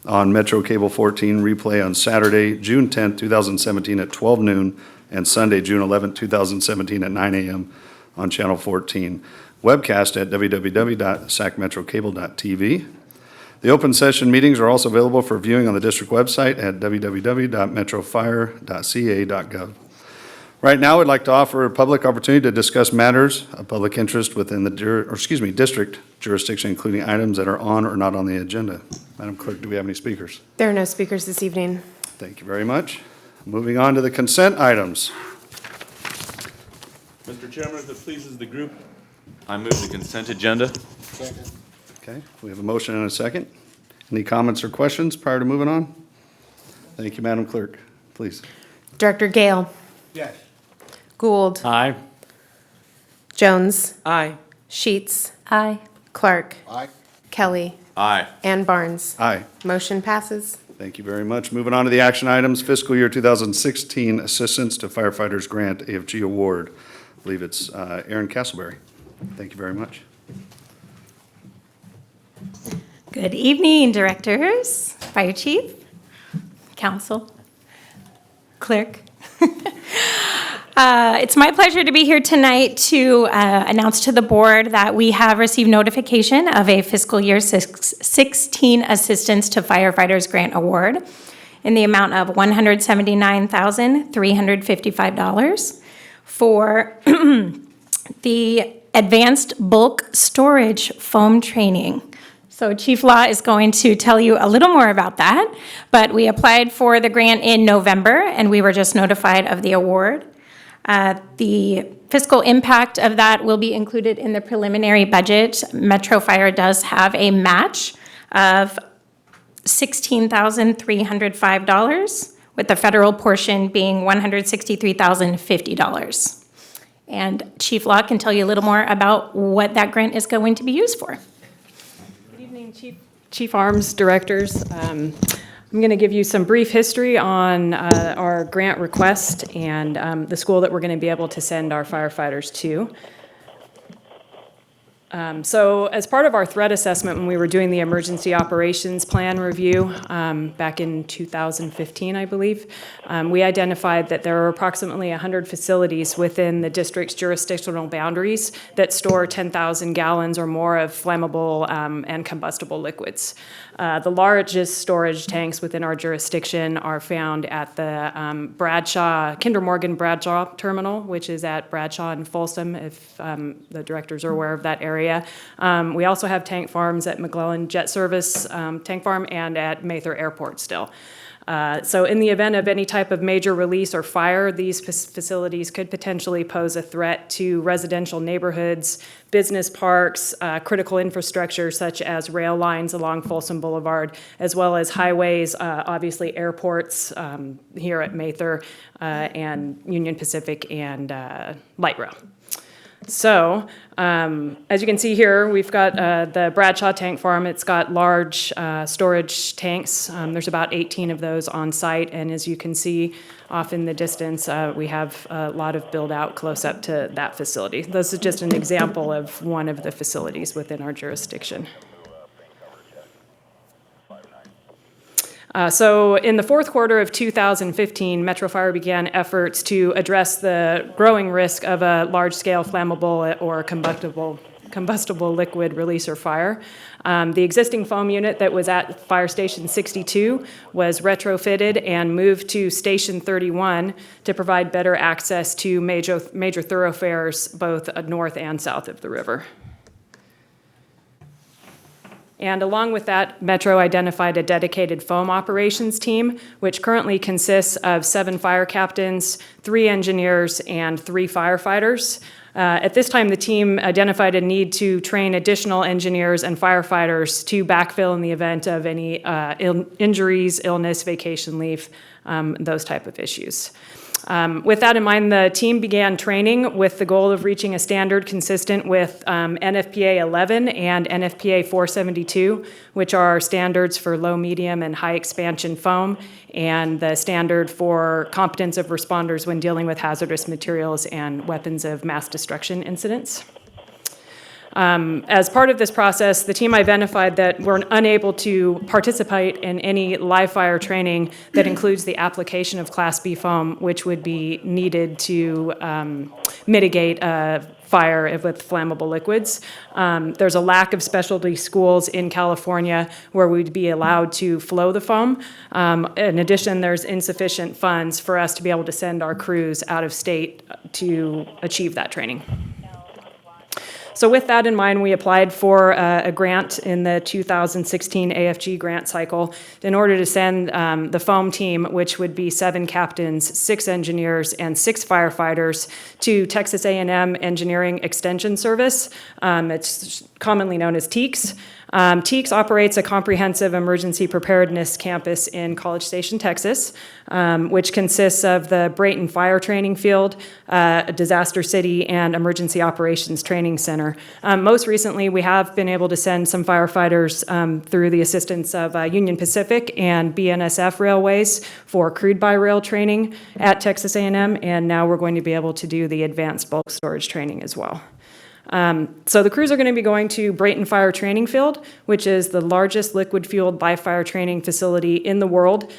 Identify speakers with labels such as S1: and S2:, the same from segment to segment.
S1: on Metro Cable 14, replay on Saturday, June 10th, 2017 at 12 noon, and Sunday, June 11th, 2017 at 9 a.m. on Channel 14. Webcast at www.sacmetrocable.tv. The open session meetings are also available for viewing on the district website at www.metrofire.ca.gov. Right now, I'd like to offer a public opportunity to discuss matters of public interest within the district jurisdiction, including items that are on or not on the agenda. Madam Clerk, do we have any speakers?
S2: There are no speakers this evening.
S1: Thank you very much. Moving on to the consent items.
S3: Mr. Chairman, if it pleases the group, I move the consent agenda.
S4: Second.
S1: Okay, we have a motion and a second. Any comments or questions prior to moving on? Thank you, Madam Clerk. Please.
S2: Director Gale.
S4: Yes.
S2: Gould.
S3: Aye.
S2: Jones.
S3: Aye.
S2: Sheets.
S5: Aye.
S2: Clark.
S4: Aye.
S2: Kelly.
S3: Aye.
S2: And Barnes.
S1: Aye.
S2: Motion passes.
S1: Thank you very much. Moving on to the action items, fiscal year 2016 Assistance to Firefighters Grant AFG Award. I believe it's Aaron Castleberry. Thank you very much.
S5: Good evening, directors, fire chief, council, clerk. It's my pleasure to be here tonight to announce to the board that we have received notification of a fiscal year 16 Assistance to Firefighters Grant Award in the amount of $179,355 for the Advanced Bulk Storage Foam Training. So Chief Law is going to tell you a little more about that, but we applied for the grant in November and we were just notified of the award. The fiscal impact of that will be included in the preliminary budget. Metro Fire does have a match of $16,305, with the federal portion being $163,050. And Chief Law can tell you a little more about what that grant is going to be used for.
S6: Good evening, Chief Arms Directors. I'm going to give you some brief history on our grant request and the school that we're going to be able to send our firefighters to. So as part of our threat assessment, when we were doing the emergency operations plan review back in 2015, I believe, we identified that there are approximately 100 facilities within the district's jurisdictional boundaries that store 10,000 gallons or more of flammable and combustible liquids. The largest storage tanks within our jurisdiction are found at the Kinder Morgan Bradshaw terminal, which is at Bradshaw and Folsom, if the directors are aware of that area. We also have tank farms at McClellan Jet Service Tank Farm and at Mather Airport still. So in the event of any type of major release or fire, these facilities could potentially pose a threat to residential neighborhoods, business parks, critical infrastructure such as rail lines along Folsom Boulevard, as well as highways, obviously airports here at Mather and Union Pacific and Light Rail. So, as you can see here, we've got the Bradshaw Tank Farm. It's got large storage tanks. There's about 18 of those on site, and as you can see off in the distance, we have a lot of build out close up to that facility. This is just an example of one of the facilities within our jurisdiction. So in the fourth quarter of 2015, Metro Fire began efforts to address the growing risk of a large-scale flammable or combustible liquid release or fire. The existing foam unit that was at Fire Station 62 was retrofitted and moved to Station 31 to provide better access to major thoroughfares both north and south of the river. And along with that, Metro identified a dedicated foam operations team, which currently consists of 7 fire captains, 3 engineers, and 3 firefighters. At this time, the team identified a need to train additional engineers and firefighters to backfill in the event of any injuries, illness, vacation leave, those type of issues. With that in mind, the team began training with the goal of reaching a standard consistent with NFPA 11 and NFPA 472, which are standards for low, medium, and high expansion foam, and the standard for competence of responders when dealing with hazardous materials and weapons of mass destruction incidents. As part of this process, the team identified that we're unable to participate in any live fire training that includes the application of Class B foam, which would be needed to mitigate fire with flammable liquids. There's a lack of specialty schools in California where we'd be allowed to flow the foam. In addition, there's insufficient funds for us to be able to send our crews out of state to achieve that training. So with that in mind, we applied for a grant in the 2016 AFG grant cycle in order to send the foam team, which would be 7 captains, 6 engineers, and 6 firefighters, to Texas A&M Engineering Extension Service. It's commonly known as TEEX. TEEX operates a comprehensive emergency preparedness campus in College Station, Texas, which consists of the Brayton Fire Training Field, a Disaster City, and Emergency Operations Training Center. Most recently, we have been able to send some firefighters through the assistance of Union Pacific and BNSF Railways for crude by rail training at Texas A&M, and now we're going to be able to do the advanced bulk storage training as well. So the crews are going to be going to Brayton Fire Training Field, which is the largest liquid-fueled live-fire training facility in the world.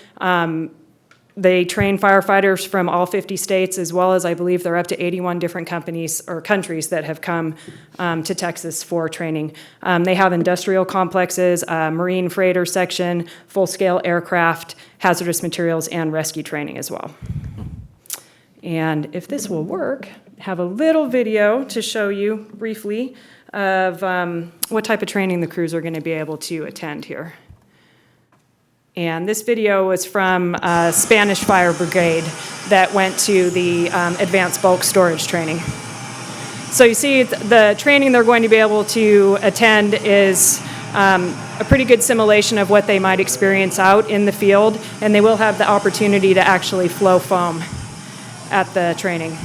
S6: They train firefighters from all 50 states, as well as I believe there are up to 81 different companies or countries that have come to Texas for training. They have industrial complexes, a marine freighter section, full-scale aircraft, hazardous materials, and rescue training as well. And if this will work, have a little video to show you briefly of what type of training the crews are going to be able to attend here. And this video was from a Spanish Fire Brigade that went to the advanced bulk storage training. So you see the training they're going to be able to attend is a pretty good simulation of what they might experience out in the field, and they will have the opportunity to actually flow foam at the training.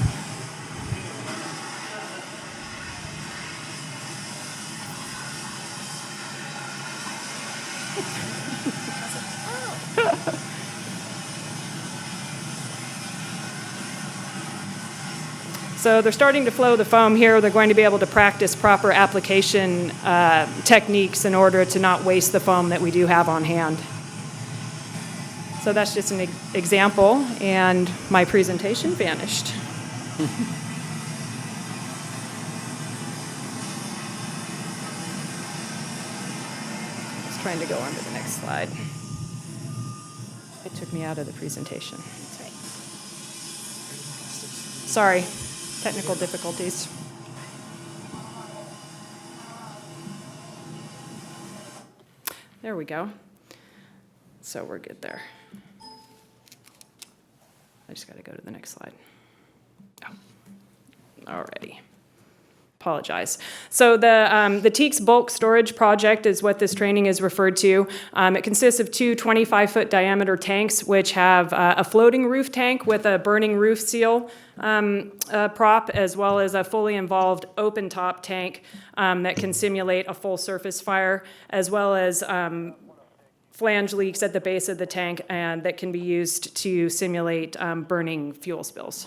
S6: So they're starting to flow the foam here. They're going to be able to practice proper application techniques in order to not waste the foam that we do have on hand. So that's just an example, and my presentation vanished. I was trying to go on to the next slide. It took me out of the presentation. That's right. Sorry, technical difficulties. There we go. So we're good there. I just got to go to the next slide. Oh, alrighty. Apologize. So the TEEX bulk storage project is what this training is referred to. It consists of 2 25-foot diameter tanks, which have a floating roof tank with a burning roof seal prop, as well as a fully involved open top tank that can simulate a full surface fire, as well as flange leaks at the base of the tank, and that can be used to simulate burning fuel spills.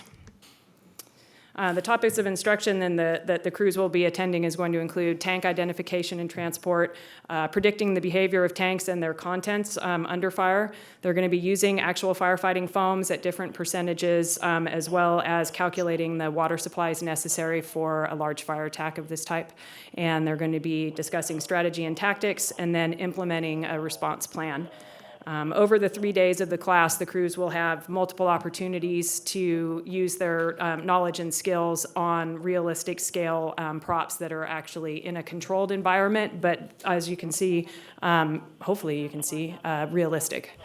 S6: The topics of instruction then that the crews will be attending is going to include tank identification and transport, predicting the behavior of tanks and their contents under fire. They're going to be using actual firefighting foams at different percentages, as well as calculating the water supplies necessary for a large fire attack of this type. And they're going to be discussing strategy and tactics, and then implementing a response plan. Over the 3 days of the class, the crews will have multiple opportunities to use their knowledge and skills on realistic scale props that are actually in a controlled environment, but as you can see, hopefully you can see, realistic.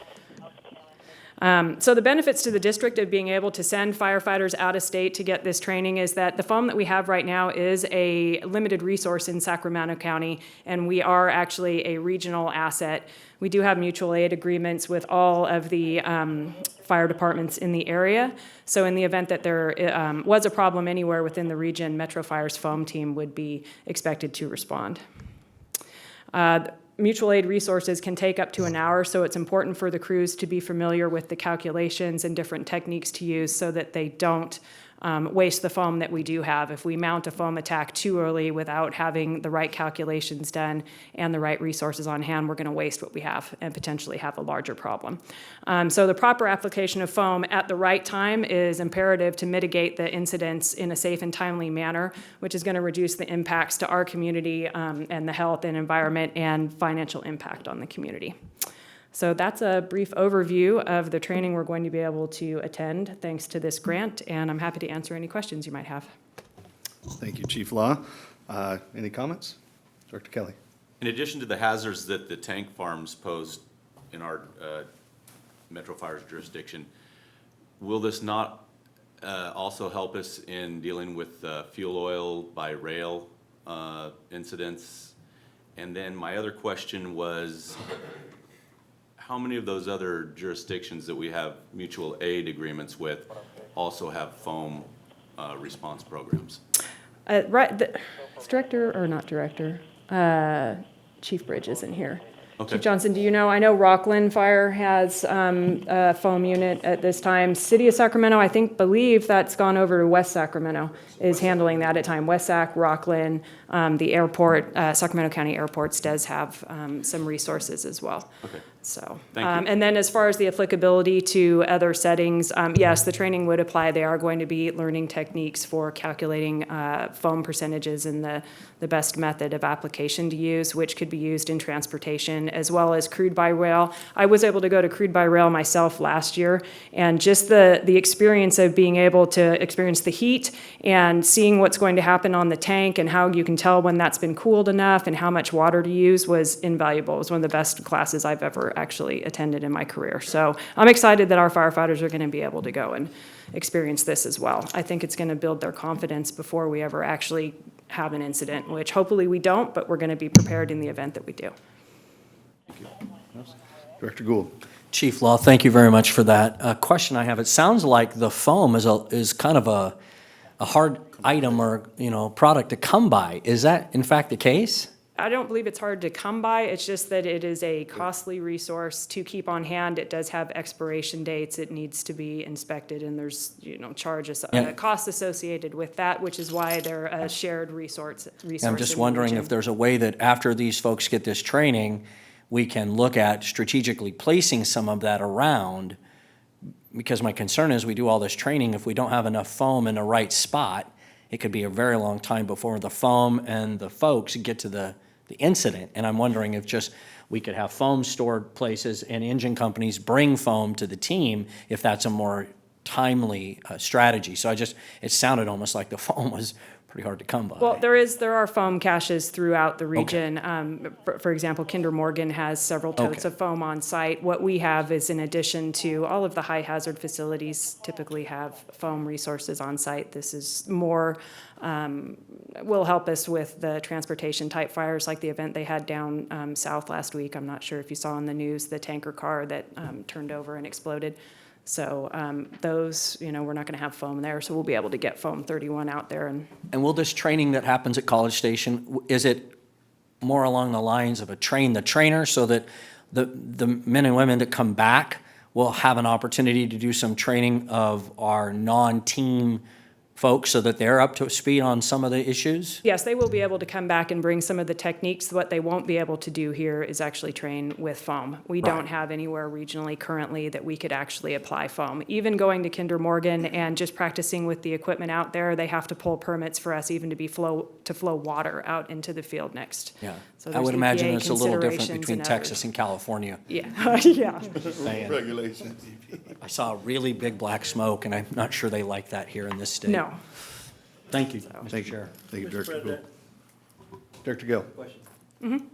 S6: So the benefits to the district of being able to send firefighters out of state to get this training is that the foam that we have right now is a limited resource in Sacramento County, and we are actually a regional asset. We do have mutual aid agreements with all of the fire departments in the area. So in the event that there was a problem anywhere within the region, Metro Fire's foam team would be expected to respond. Mutual aid resources can take up to an hour, so it's important for the crews to be familiar with the calculations and different techniques to use so that they don't waste the foam that we do have. If we mount a foam attack too early without having the right calculations done and the right resources on hand, we're going to waste what we have and potentially have a larger problem. So the proper application of foam at the right time is imperative to mitigate the incidents in a safe and timely manner, which is going to reduce the impacts to our community and the health and environment and financial impact on the community. So that's a brief overview of the training we're going to be able to attend thanks to this grant, and I'm happy to answer any questions you might have.
S1: Thank you, Chief Law. Any comments? Director Kelly.
S3: In addition to the hazards that the tank farms pose in our Metro Fire's jurisdiction, will this not also help us in dealing with fuel oil by rail incidents? And then my other question was, how many of those other jurisdictions that we have mutual aid agreements with also have foam response programs?
S6: Director, or not director, Chief Bridge is in here.
S3: Okay.
S6: Chief Johnson, do you know? I know Rockland Fire has a foam unit at this time. City of Sacramento, I believe that's gone over to West Sacramento, is handling that at time. West Sac, Rockland, the airport, Sacramento County Airports does have some resources as well.
S3: Okay.
S6: So,
S3: Thank you.
S6: and then as far as the applicability to other settings, yes, the training would apply. They are going to be learning techniques for calculating foam percentages and the best method of application to use, which could be used in transportation as well as crude by rail. I was able to go to crude by rail myself last year, and just the experience of being able to experience the heat and seeing what's going to happen on the tank and how you can tell when that's been cooled enough and how much water to use was invaluable. It was one of the best classes I've ever actually attended in my career. So I'm excited that our firefighters are going to be able to go and experience this as well. I think it's going to build their confidence before we ever actually have an incident, which hopefully we don't, but we're going to be prepared in the event that we do.
S1: Director Gould.
S4: Chief Law, thank you very much for that. Question I have, it sounds like the foam is kind of a hard item or, product to come by. Is that in fact the case?
S6: I don't believe it's hard to come by. It's just that it is a costly resource to keep on hand. It does have expiration dates. It needs to be inspected, and there's, charges, costs associated with that, which is why they're a shared resource.
S4: I'm just
S6: in the
S4: wondering
S6: region.
S4: if there's a way that after these folks get this training, we can look at strategically placing some of that around, because my concern is we do all this training, if we don't have enough foam in the right spot, it could be a very long time before the foam and the folks get to the incident. And I'm wondering if just we could have foam stored places and engine companies bring foam to the team if that's a more timely strategy. So it sounded almost like the foam was pretty hard to come by.
S6: Well, there are foam caches throughout the region. Okay. For example, Kinder Morgan has several totes of foam on site. What we have is, in addition to all of the high hazard facilities typically have foam resources on site. This is more, will help us with the transportation type fires like the event they had down south last week. I'm not sure if you saw on the news the tanker car that turned over and exploded. So those, we're not going to have foam there, so we'll be able to get foam 31 out there.
S4: And will this training that happens at College Station, is it more along the lines of a train the trainer, so that the men and women that come back will have an opportunity to do some training of our non-team folks so that they're up to speed on some of the issues?
S6: Yes, they will be able to come back and bring some of the techniques. What they won't be able to do here is actually train with foam. We don't have anywhere regionally currently that we could actually apply foam. Even going to Kinder Morgan and just practicing with the equipment out there, they have to pull permits for us even to flow water out into the field next.
S4: Yeah,
S6: So
S4: I would
S6: there's
S4: imagine
S6: EPA
S4: it's a little different
S6: considerations
S4: between
S6: and
S4: Texas
S6: others.
S4: and California.
S6: Yeah, yeah.
S1: Regulations.
S4: I saw a really big black smoke, and I'm not sure they like that here in this state.
S6: No.
S4: Thank you,
S1: Thank
S4: Mr.
S1: you.
S4: Chair.
S1: Thank you,
S7: Mr.
S1: Director Gould.
S7: President.
S1: Director Gill.
S7: Question.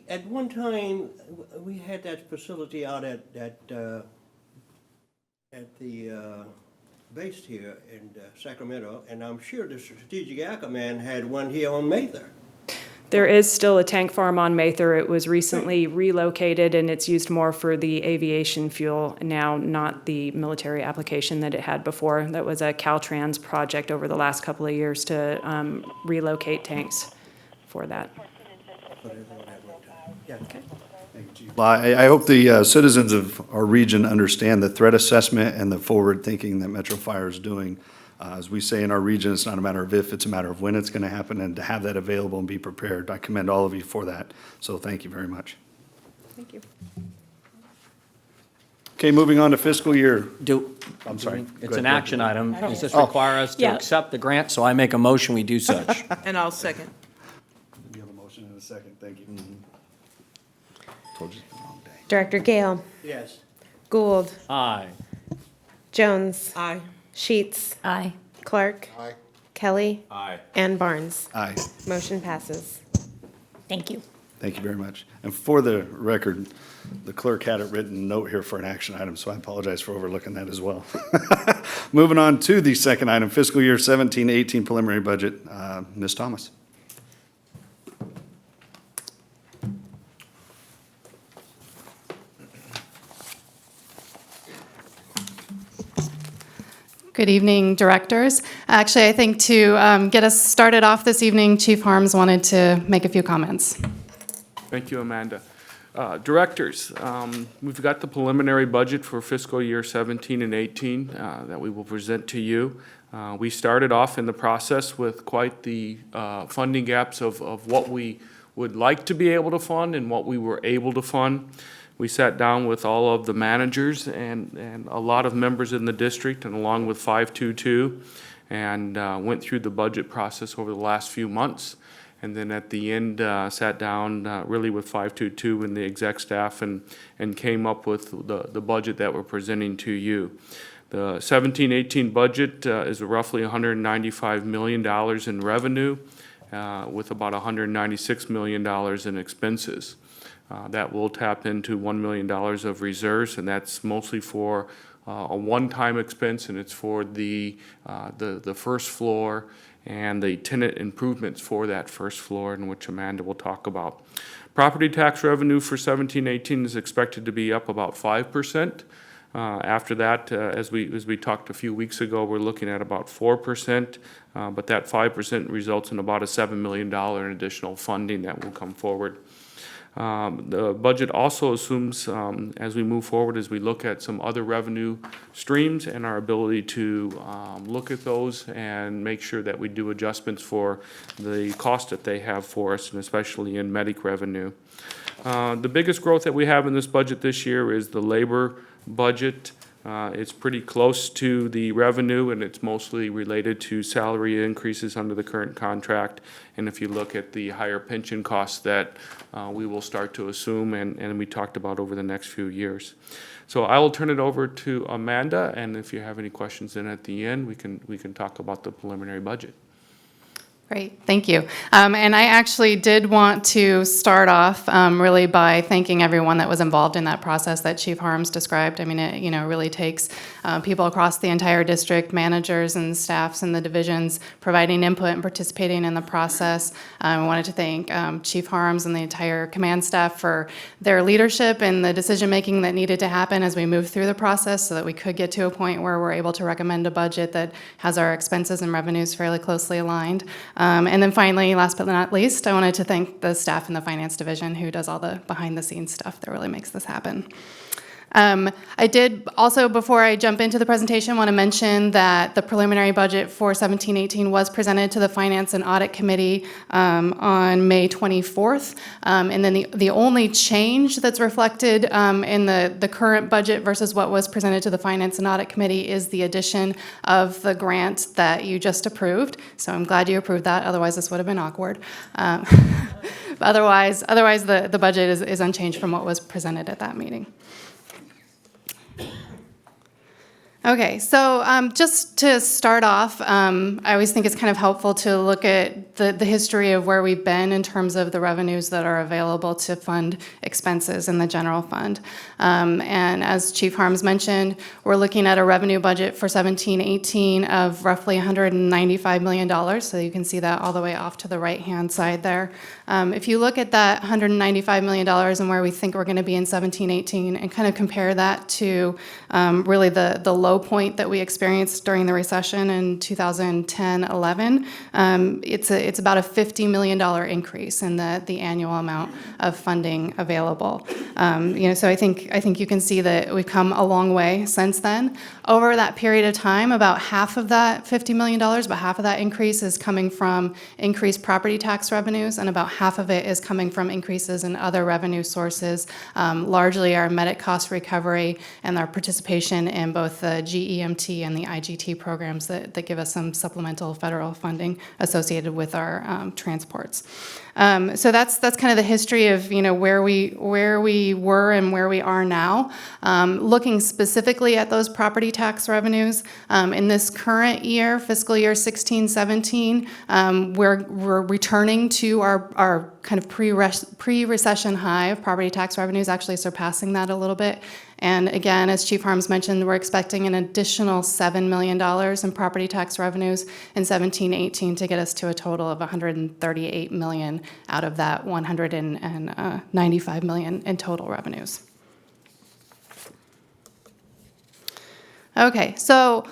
S7: At one time, we had that facility out at the base here in Sacramento, and I'm sure the Strategic Air Command had one here on Mather.
S6: There is still a tank farm on Mather. It was recently relocated, and it's used more for the aviation fuel now, not the military application that it had before. That was a Caltrans project over the last couple of years to relocate tanks for that.
S7: But it was at one time. Yeah.
S6: Okay.
S1: Thank you, Chief. Well, I hope the citizens of our region understand the threat assessment and the forward thinking that Metro Fire is doing. As we say in our region, it's not a matter of if, it's a matter of when it's going to happen, and to have that available and be prepared. I commend all of you for that. So thank you very much.
S6: Thank you.
S1: Okay, moving on to fiscal year. I'm sorry. Go
S4: It's an
S1: ahead.
S4: action item. Does this
S1: Oh.
S4: require us to
S5: Yeah.
S4: accept the grant? So I make a motion, we do such.
S8: And I'll second.
S1: We have a motion in a second. Thank you. Told you it's the wrong day.
S2: Director Gale,
S7: Yes.
S2: Gould,
S4: Aye.
S2: Jones,
S8: Aye.
S2: Sheets,
S5: Aye.
S2: Clark, Kelly,
S3: Aye.
S2: and Barnes.
S1: Aye.
S2: Motion passes.
S5: Thank you.
S1: Thank you very much. And for the record, the clerk had it written note here for an action item, so I apologize for overlooking that as well. Moving on to the second item, fiscal year 17-18 preliminary budget. Ms. Thomas.
S9: Good evening, directors. Actually, I think to get us started off this evening, Chief Harms wanted to make a few comments.
S10: Thank you, Amanda. Directors, we've got the preliminary budget for fiscal year 17 and 18 that we will present to you. We started off in the process with quite the funding gaps of what we would like to be able to fund and what we were able to fund. We sat down with all of the managers and a lot of members in the district, and along with 522, and went through the budget process over the last few months. And then at the end, sat down really with 522 and the exec staff and came up with the budget that we're presenting to you. The 17-18 budget is roughly $195 million in revenue with about $196 million in expenses. That will tap into $1 million of reserves, and that's mostly for a one-time expense, and it's for the first floor and the tenant improvements for that first floor, in which Amanda will talk about. Property tax revenue for 17-18 is expected to be up about 5%. After that, as we talked a few weeks ago, we're looking at about 4%, but that 5% results in about a $7 million in additional funding that will come forward. The budget also assumes, as we move forward, as we look at some other revenue streams and our ability to look at those and make sure that we do adjustments for the cost that they have for us, and especially in medic revenue. The biggest growth that we have in this budget this year is the labor budget. It's pretty close to the revenue, and it's mostly related to salary increases under the current contract. And if you look at the higher pension costs that we will start to assume and we talked about over the next few years. So I will turn it over to Amanda, and if you have any questions, then at the end, we can talk about the preliminary budget.
S9: Great, thank you. And I actually did want to start off really by thanking everyone that was involved in that process that Chief Harms described. I mean, it really takes people across the entire district, managers and staffs in the divisions, providing input and participating in the process. I wanted to thank Chief Harms and the entire command staff for their leadership and the decision-making that needed to happen as we moved through the process so that we could get to a point where we're able to recommend a budget that has our expenses and revenues fairly closely aligned. And then finally, last but not least, I wanted to thank the staff in the finance division who does all the behind-the-scenes stuff that really makes this happen. I did also, before I jump into the presentation, want to mention that the preliminary budget for 17-18 was presented to the Finance and Audit Committee on May 24th. And then the only change that's reflected in the current budget versus what was presented to the Finance and Audit Committee is the addition of the grant that you just approved. So I'm glad you approved that, otherwise this would have been awkward. Otherwise the budget is unchanged from what was presented at that meeting. Okay, so just to start off, I always think it's kind of helpful to look at the history of where we've been in terms of the revenues that are available to fund expenses in the general fund. And as Chief Harms mentioned, we're looking at a revenue budget for 17-18 of roughly $195 million, so you can see that all the way off to the right-hand side there. If you look at that $195 million and where we think we're going to be in 17-18 and kind of compare that to really the low low point that we experienced during the recession in 2010-11, it's about a $50 million increase in the annual amount of funding available. So I think you can see that we've come a long way since then. Over that period of time, about half of that $50 million, about half of that increase is coming from increased property tax revenues, and about half of it is coming from increases in other revenue sources, largely our medic cost recovery and our participation in both the GEMT and the IGT programs that give us some supplemental federal funding associated with our transports. So that's kind of the history of where we were and where we are now. Looking specifically at those property tax revenues, in this current year, fiscal year 16-17, we're returning to our kind of pre-recession high of property tax revenues, actually surpassing that a little bit. And again, as Chief Harms mentioned, we're expecting an additional $7 million in property tax revenues in 17-18 to get us to a total of $138 million out of that $195 million in total revenues. Okay, so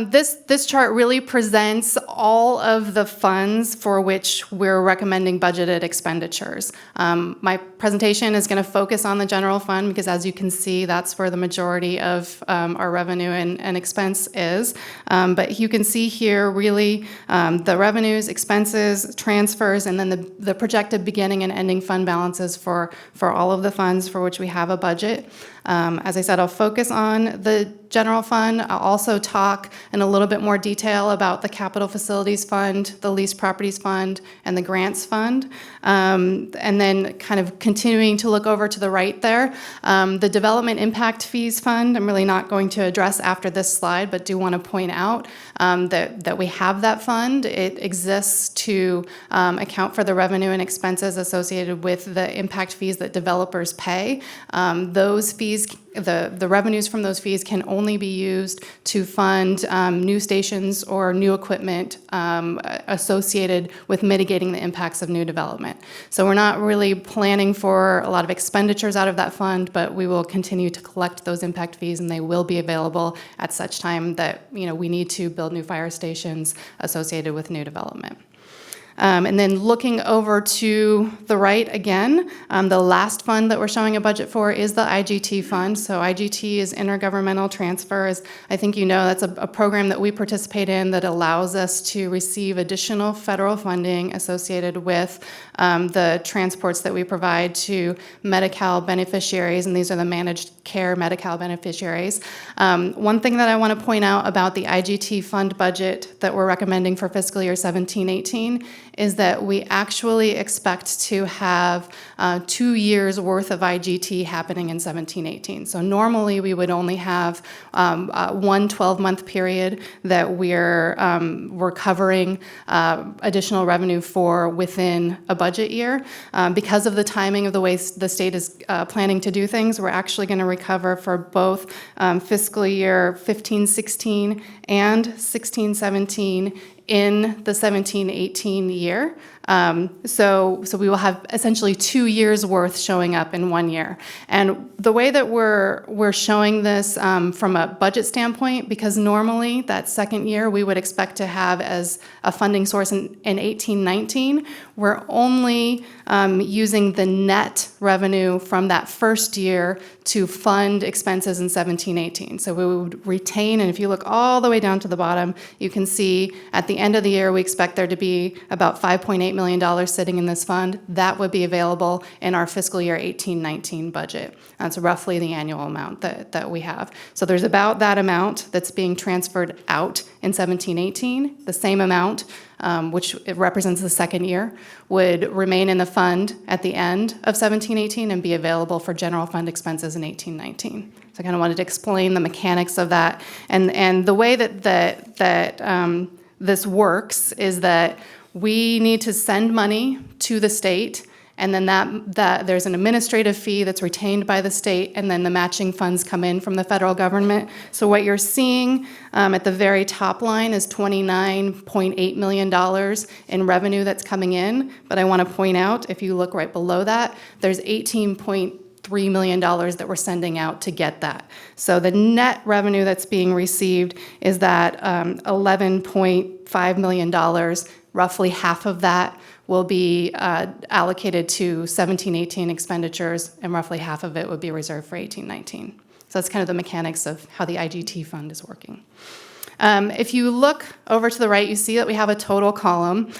S9: this chart really presents all of the funds for which we're recommending budgeted expenditures. My presentation is going to focus on the general fund because, as you can see, that's where the majority of our revenue and expense is. But you can see here really the revenues, expenses, transfers, and then the projected beginning and ending fund balances for all of the funds for which we have a budget. As I said, I'll focus on the general fund. I'll also talk in a little bit more detail about the capital facilities fund, the leased properties fund, and the grants fund. And then kind of continuing to look over to the right there, the development impact fees fund, I'm really not going to address after this slide, but do want to point out that we have that fund. It exists to account for the revenue and expenses associated with the impact fees that developers pay. Those fees, the revenues from those fees can only be used to fund new stations or new equipment associated with mitigating the impacts of new development. So we're not really planning for a lot of expenditures out of that fund, but we will continue to collect those impact fees, and they will be available at such time that we need to build new fire stations associated with new development. And then looking over to the right again, the last fund that we're showing a budget for is the IGT fund. So IGT is intergovernmental transfers. I think that's a program that we participate in that allows us to receive additional federal funding associated with the transports that we provide to Medi-Cal beneficiaries, and these are the managed care Medi-Cal beneficiaries. One thing that I want to point out about the IGT fund budget that we're recommending for fiscal year 17-18 is that we actually expect to have 2 years worth of IGT happening in 17-18. So normally we would only have one 12-month period that we're covering additional revenue for within a budget year. Because of the timing of the way the state is planning to do things, we're actually going to recover for both fiscal year 15-16 and 16-17 in the 17-18 year. So we will have essentially 2 years worth showing up in 1 year. And the way that we're showing this from a budget standpoint, because normally that second year we would expect to have as a funding source in 18-19, we're only using the net revenue from that first year to fund expenses in 17-18. So we would retain, and if you look all the way down to the bottom, you can see at the end of the year we expect there to be about $5.8 million sitting in this fund. That would be available in our fiscal year 18-19 budget. That's roughly the annual amount that we have. So there's about that amount that's being transferred out in 17-18. The same amount, which it represents the second year, would remain in the fund at the end of 17-18 and be available for general fund expenses in 18-19. So I kind of wanted to explain the mechanics of that. And the way that this works is that we need to send money to the state, and then that there's an administrative fee that's retained by the state, and then the matching funds come in from the federal government. So what you're seeing at the very top line is $29.8 million in revenue that's coming in. But I want to point out, if you look right below that, there's $18.2 $3 million that we're sending out to get that. So the net revenue that's being received is that $11.5 million. Roughly half of that will be allocated to 17-18 expenditures, and roughly half of it would be reserved for 18-19. So that's kind of the mechanics of how the IGT fund is working. If you look over to the right, you see that we have a total column.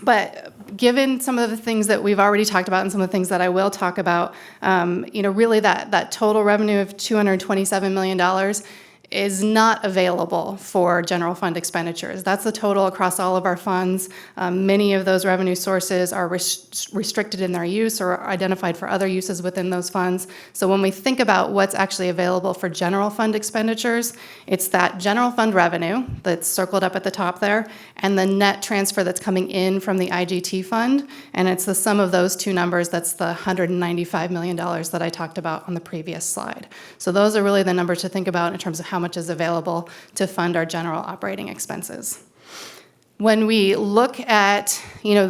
S9: But given some of the things that we've already talked about and some of the things that I will talk about, really that total revenue of $227 million is not available for general fund expenditures. That's the total across all of our funds. Many of those revenue sources are restricted in their use or identified for other uses within those funds. So when we think about what's actually available for general fund expenditures, it's that general fund revenue that's circled up at the top there, and the net transfer that's coming in from the IGT fund, and it's the sum of those two numbers that's the $195 million that I talked about on the previous slide. So those are really the numbers to think about in terms of how much is available to fund our general operating expenses. When we look at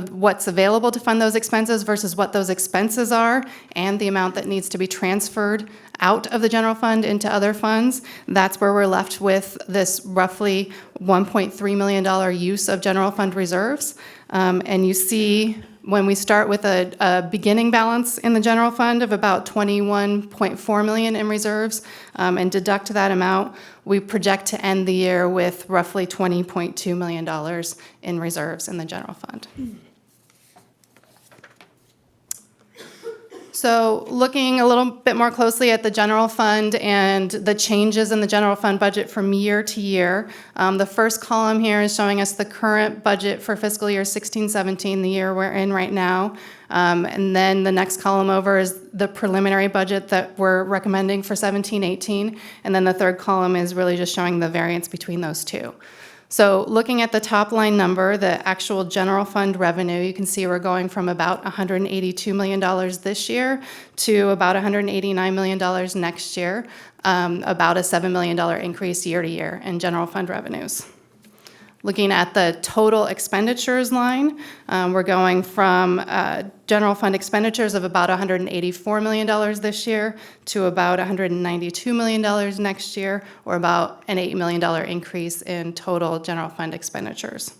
S9: what's available to fund those expenses versus what those expenses are and the amount that needs to be transferred out of the general fund into other funds, that's where we're left with this roughly $1.3 million use of general fund reserves. And you see when we start with a beginning balance in the general fund of about $21.4 million in reserves and deduct that amount, we project to end the year with roughly $20.2 million in reserves in the general fund. So looking a little bit more closely at the general fund and the changes in the general fund budget from year to year, the first column here is showing us the current budget for fiscal year 16-17, the year we're in right now. And then the next column over is the preliminary budget that we're recommending for 17-18. And then the third column is really just showing the variance between those two. So looking at the top line number, the actual general fund revenue, you can see we're going from about $182 million this year to about $189 million next year, about a $7 million increase year to year in general fund revenues. Looking at the total expenditures line, we're going from general fund expenditures of about $184 million this year to about $192 million next year, or about an $8 million increase in total general fund expenditures.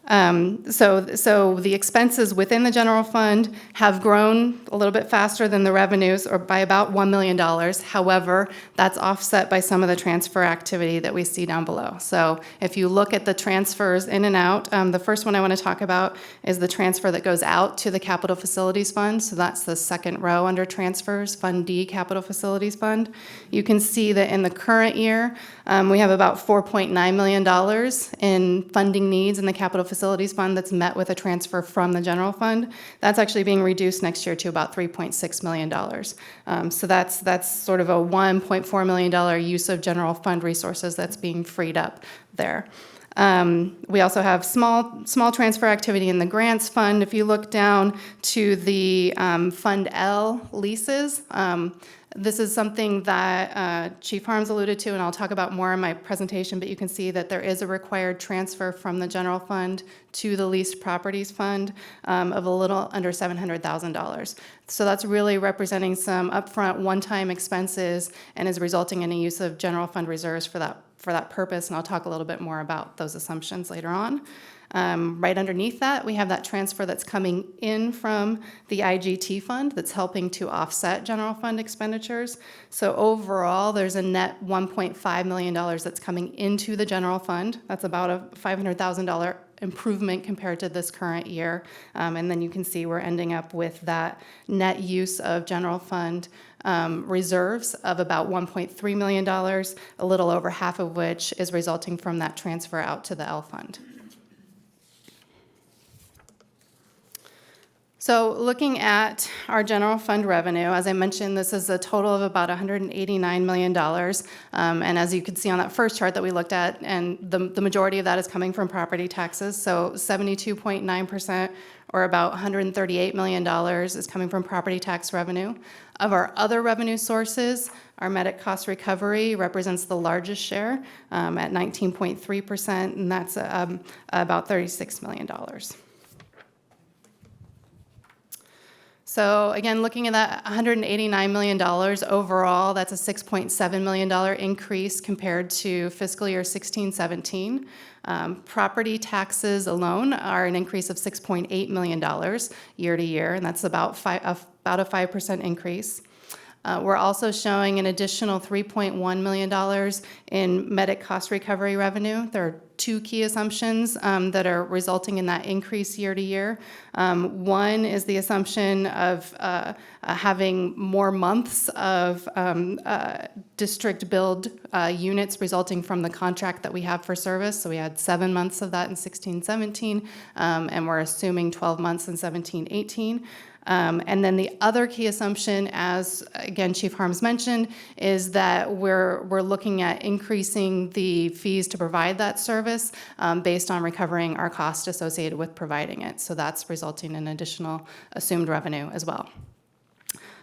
S9: So the expenses within the general fund have grown a little bit faster than the revenues, or by about $1 million. However, that's offset by some of the transfer activity that we see down below. So if you look at the transfers in and out, the first one I want to talk about is the transfer that goes out to the Capital Facilities Fund. So that's the second row under transfers, Fund D, Capital Facilities Fund. You can see that in the current year, we have about $4.9 million in funding needs in the Capital Facilities Fund that's met with a transfer from the general fund. That's actually being reduced next year to about $3.6 million. So that's sort of a $1.4 million use of general fund resources that's being freed up there. We also have small transfer activity in the grants fund. If you look down to the Fund L leases, this is something that Chief Harms alluded to, and I'll talk about more in my presentation, but you can see that there is a required transfer from the general fund to the leased properties fund of a little under $700,000. So that's really representing some upfront one-time expenses and is resulting in a use of general fund reserves for that purpose, and I'll talk a little bit more about those assumptions later on. Right underneath that, we have that transfer that's coming in from the IGT fund that's helping to offset general fund expenditures. So overall, there's a net $1.5 million that's coming into the general fund. That's about a $500,000 improvement compared to this current year. And then you can see we're ending up with that net use of general fund reserves of about $1.3 million, a little over half of which is resulting from that transfer out to the L fund. So looking at our general fund revenue, as I mentioned, this is a total of about $189 million. And as you can see on that first chart that we looked at, and the majority of that is coming from property taxes. So 72.9%, or about $138 million, is coming from property tax revenue. Of our other revenue sources, our medic cost recovery represents the largest share at 19.3%, and that's about $36 million. So again, looking at that $189 million overall, that's a $6.7 million increase compared to fiscal year 16-17. Property taxes alone are an increase of $6.8 million year to year, and that's about a 5% increase. We're also showing an additional $3.1 million in medic cost recovery revenue. There are two key assumptions that are resulting in that increase year to year. One is the assumption of having more months of district billed units resulting from the contract that we have for service. So we had 7 months of that in 16-17, and we're assuming 12 months in 17-18. And then the other key assumption, as again Chief Harms mentioned, is that we're looking at increasing the fees to provide that service based on recovering our cost associated with providing it. So that's resulting in additional assumed revenue as well.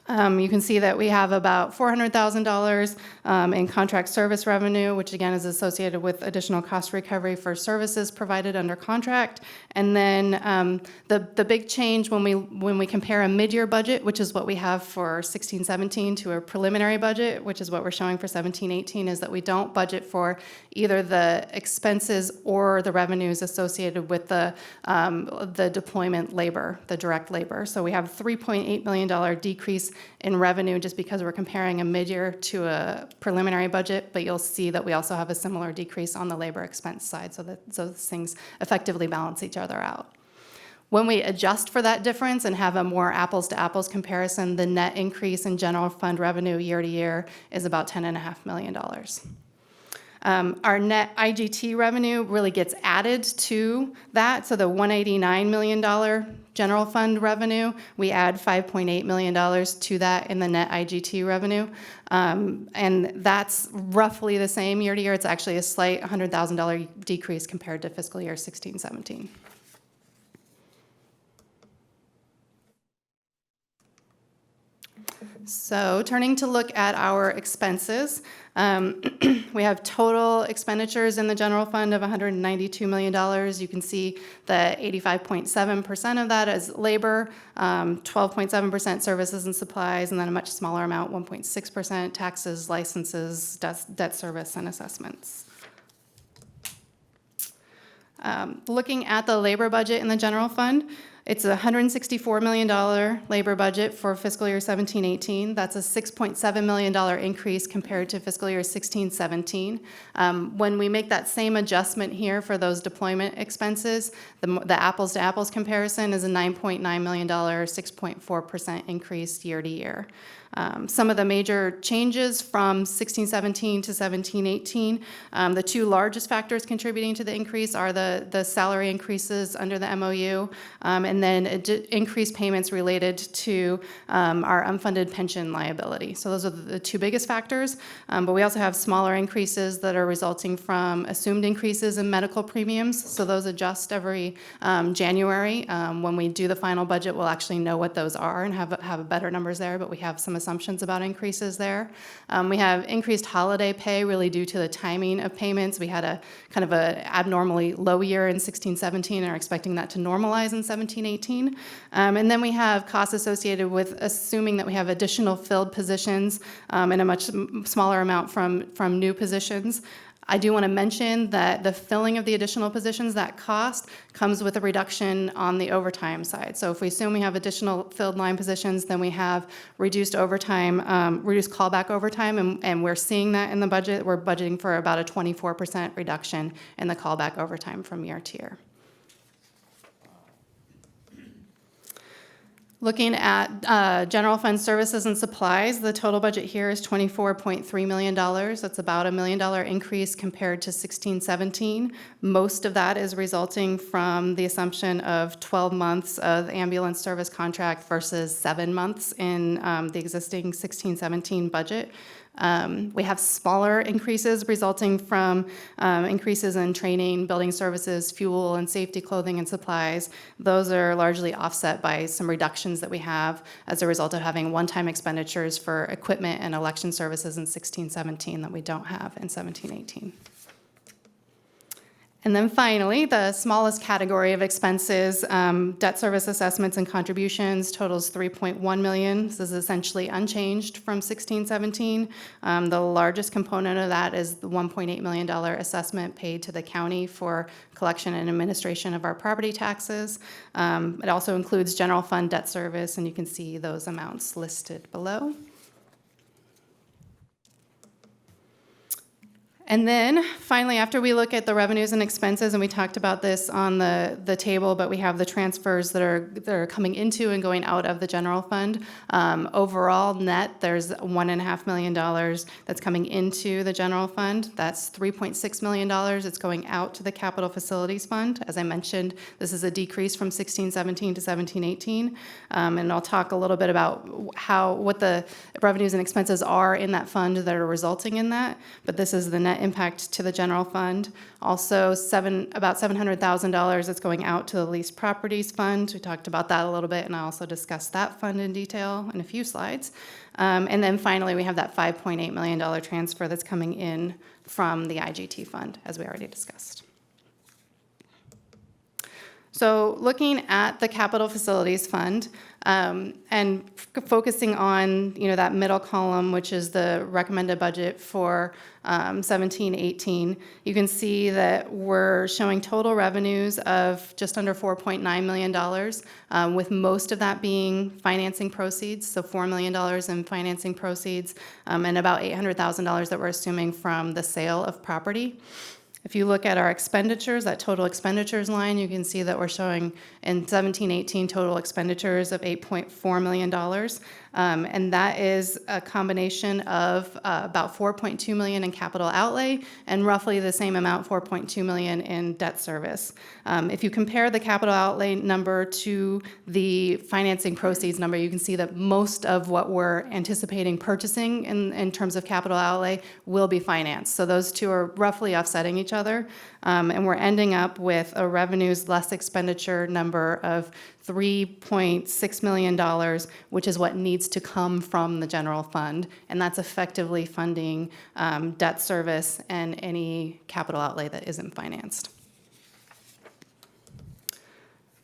S9: You can see that we have about $400,000 in contract service revenue, which again is associated with additional cost recovery for services provided under contract. And then the big change when we compare a mid-year budget, which is what we have for 16-17, to a preliminary budget, which is what we're showing for 17-18, is that we don't budget for either the expenses or the revenues associated with the deployment labor, the direct labor. So we have a $3.8 million decrease in revenue just because we're comparing a mid-year to a preliminary budget, but you'll see that we also have a similar decrease on the labor expense side, so that those things effectively balance each other out. When we adjust for that difference and have a more apples-to-apples comparison, the net increase in general fund revenue year to year is about $10.5 million. Our net IGT revenue really gets added to that. So the $189 million general fund revenue, we add $5.8 million to that in the net IGT revenue. And that's roughly the same year to year. It's actually a slight $100,000 decrease compared to fiscal year 16-17. So turning to look at our expenses, we have total expenditures in the general fund of $192 million. You can see that 85.7% of that is labor, 12.7% services and supplies, and then a much smaller amount, 1.6% taxes, licenses, debt service, and assessments. Looking at the labor budget in the general fund, it's a $164 million labor budget for fiscal year 17-18. That's a $6.7 million increase compared to fiscal year 16-17. When we make that same adjustment here for those deployment expenses, the apples-to-apples comparison is a $9.9 million, 6.4% increase year to year. Some of the major changes from 16-17 to 17-18, the two largest factors contributing to the increase are the salary increases under the MOU, and then increased payments related to our unfunded pension liability. So those are the two biggest factors, but we also have smaller increases that are resulting from assumed increases in medical premiums. So those adjust every January. When we do the final budget, we'll actually know what those are and have better numbers there, but we have some assumptions about increases there. We have increased holiday pay really due to the timing of payments. We had a kind of an abnormally low year in 16-17 and are expecting that to normalize in 17-18. And then we have costs associated with assuming that we have additional filled positions and a much smaller amount from new positions. I do want to mention that the filling of the additional positions, that cost, comes with a reduction on the overtime side. So if we assume we have additional filled line positions, then we have reduced overtime, reduced callback overtime, and we're seeing that in the budget. We're budgeting for about a 24% reduction in the callback overtime from year to year. Looking at general fund services and supplies, the total budget here is $24.3 million. That's about $1 million increase compared to 16-17. Most of that is resulting from the assumption of 12 months of ambulance service contract versus 7 months in the existing 16-17 budget. We have smaller increases resulting from increases in training, building services, fuel, and safety clothing and supplies. Those are largely offset by some reductions that we have as a result of having one-time expenditures for equipment and election services in 16-17 that we don't have in 17-18. And then finally, the smallest category of expenses, debt service assessments and contributions totals $3.1 million. This is essentially unchanged from 16-17. The largest component of that is the $1.8 million assessment paid to the county for collection and administration of our property taxes. It also includes general fund debt service, and you can see those amounts listed below. And then finally, after we look at the revenues and expenses, and we talked about this on the table, but we have the transfers that are coming into and going out of the general fund. Overall net, there's $1.5 million that's coming into the general fund. That's $3.6 million that's going out to the capital facilities fund. As I mentioned, this is a decrease from 16-17 to 17-18. And I'll talk a little bit about what the revenues and expenses are in that fund that are resulting in that. But this is the net impact to the general fund. Also, about $700,000 that's going out to the leased properties fund. We talked about that a little bit, and I also discussed that fund in detail in a few slides. And then finally, we have that $5.8 million transfer that's coming in from the IGT fund, as we already discussed. So looking at the capital facilities fund, and focusing on that middle column, which is the recommended budget for 17-18, you can see that we're showing total revenues of just under $4.9 million, with most of that being financing proceeds, so $4 million in financing proceeds, and about $800,000 that we're assuming from the sale of property. If you look at our expenditures, that total expenditures line, you can see that we're showing in 17-18 total expenditures of $8.4 million. And that is a combination of about $4.2 million in capital outlay and roughly the same amount, $4.2 million in debt service. If you compare the capital outlay number to the financing proceeds number, you can see that most of what we're anticipating purchasing in terms of capital outlay will be financed. So those two are roughly offsetting each other. And we're ending up with a revenues less expenditure number of $3.6 million, which is what needs to come from the general fund. And that's effectively funding debt service and any capital outlay that isn't financed.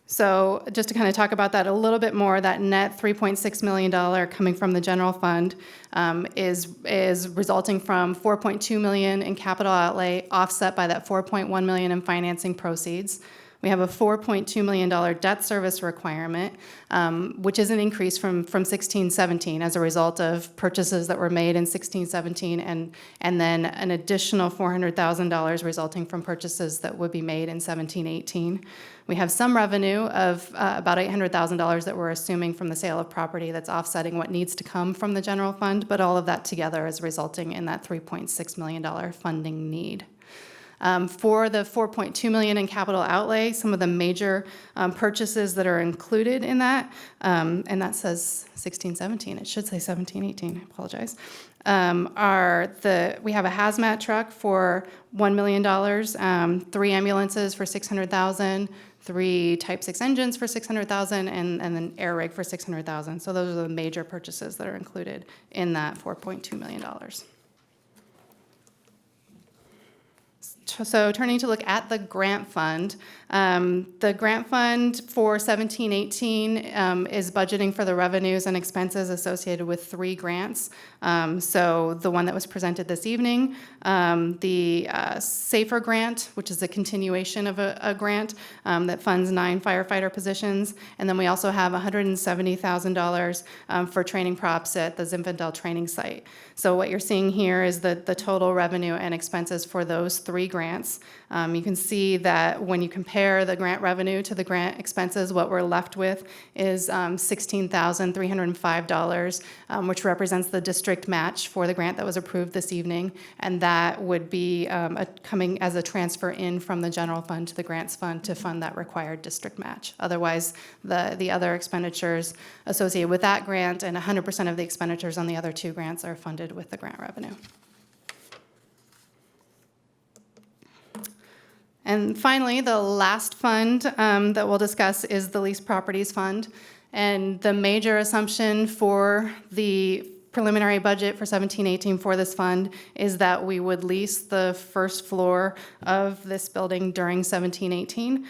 S9: So just to kind of talk about that a little bit more, that net $3.6 million coming from the general fund is resulting from $4.2 million in capital outlay, offset by that $4.1 million in financing proceeds. We have a $4.2 million debt service requirement, which is an increase from 16-17 as a result of purchases that were made in 16-17, and then an additional $400,000 resulting from purchases that would be made in 17-18. We have some revenue of about $800,000 that we're assuming from the sale of property that's offsetting what needs to come from the general fund, but all of that together is resulting in that $3.6 million funding need. For the $4.2 million in capital outlay, some of the major purchases that are included in that, and that says 16-17, it should say 17-18, I apologize, we have a hazmat truck for $1 million, 3 ambulances for $600,000, 3 Type 6 engines for $600,000, and then air rig for $600,000. So those are the major purchases that are included in that $4.2 million. So turning to look at the grant fund, the grant fund for 17-18 is budgeting for the revenues and expenses associated with 3 grants. So the one that was presented this evening, the SAFER grant, which is a continuation of a grant that funds 9 firefighter positions. And then we also have $170,000 for training props at the Zinfandel training site. So what you're seeing here is the total revenue and expenses for those 3 grants. You can see that when you compare the grant revenue to the grant expenses, what we're left with is $16,305, which represents the district match for the grant that was approved this evening, and that would be coming as a transfer in from the general fund to the grants fund to fund that required district match. Otherwise, the other expenditures associated with that grant and 100% of the expenditures on the other 2 grants are funded with the grant revenue. And finally, the last fund that we'll discuss is the leased properties fund. And the major assumption for the preliminary budget for 17-18 for this fund is that we would lease the first floor of this building during 17-18.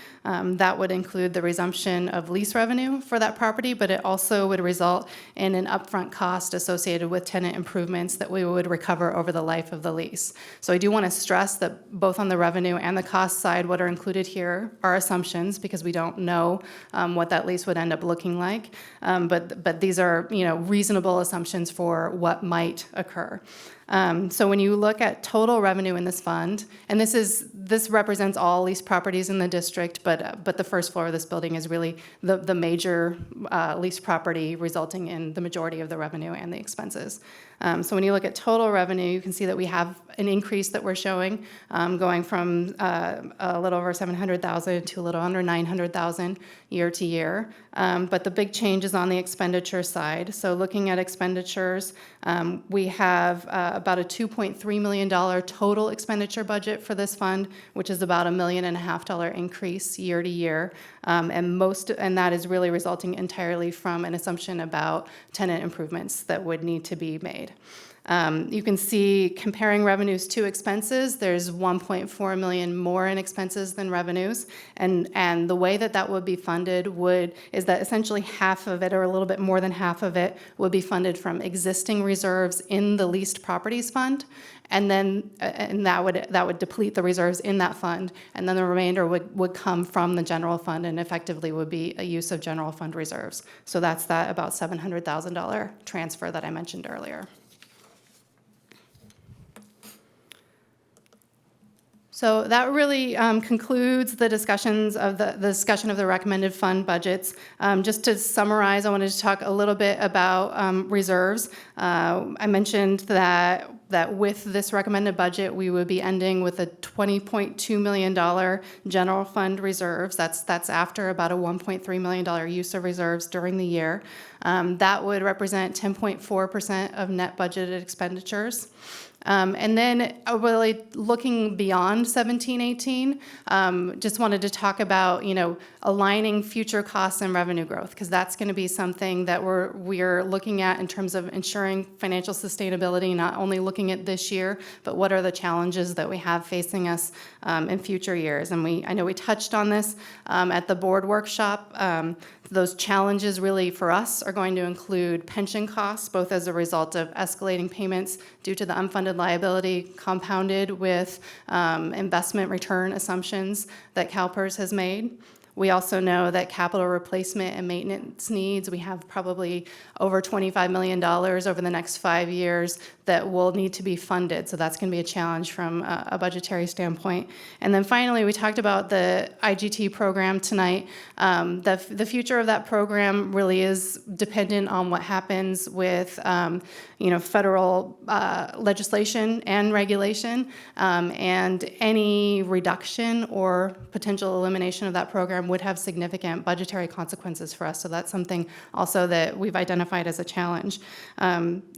S9: That would include the resumption of lease revenue for that property, but it also would result in an upfront cost associated with tenant improvements that we would recover over the life of the lease. So I do want to stress that both on the revenue and the cost side, what are included here are assumptions, because we don't know what that lease would end up looking like. But these are, reasonable assumptions for what might occur. So when you look at total revenue in this fund, and this represents all leased properties in the district, but the first floor of this building is really the major leased property, resulting in the majority of the revenue and the expenses. So when you look at total revenue, you can see that we have an increase that we're showing, going from a little over 700,000 to a little under 900,000 year to year. But the big change is on the expenditure side. So looking at expenditures, we have about a $2.3 million total expenditure budget for this fund, which is about $1.5 million increase year to year. And that is really resulting entirely from an assumption about tenant improvements that would need to be made. You can see comparing revenues to expenses, there's 1.4 million more in expenses than revenues. And the way that would be funded is that essentially half of it, or a little bit more than half of it, would be funded from existing reserves in the leased properties fund. And that would deplete the reserves in that fund. And then the remainder would come from the general fund, and effectively would be a use of general fund reserves. So that's that about $700,000 transfer that I mentioned earlier. So that really concludes the discussion of the recommended fund budgets. Just to summarize, I wanted to talk a little bit about reserves. I mentioned that with this recommended budget, we would be ending with a $20.2 million general fund reserves. That's after about a $1.3 million use of reserves during the year. That would represent 10.4% of net budgeted expenditures. And then really looking beyond 17-18, just wanted to talk about, aligning future costs and revenue growth, because that's going to be something that we're looking at in terms of ensuring financial sustainability, not only looking at this year, but what are the challenges that we have facing us in future years. And I know we touched on this at the board workshop. Those challenges really for us are going to include pension costs, both as a result of escalating payments due to the unfunded liability, compounded with investment return assumptions that CalPERS has made. We also know that capital replacement and maintenance needs, we have probably over $25 million over the next 5 years that will need to be funded. So that's going to be a challenge from a budgetary standpoint. And then finally, we talked about the IGT program tonight. The future of that program really is dependent on what happens with federal legislation and regulation. And any reduction or potential elimination of that program would have significant budgetary consequences for us. So that's something also that we've identified as a challenge.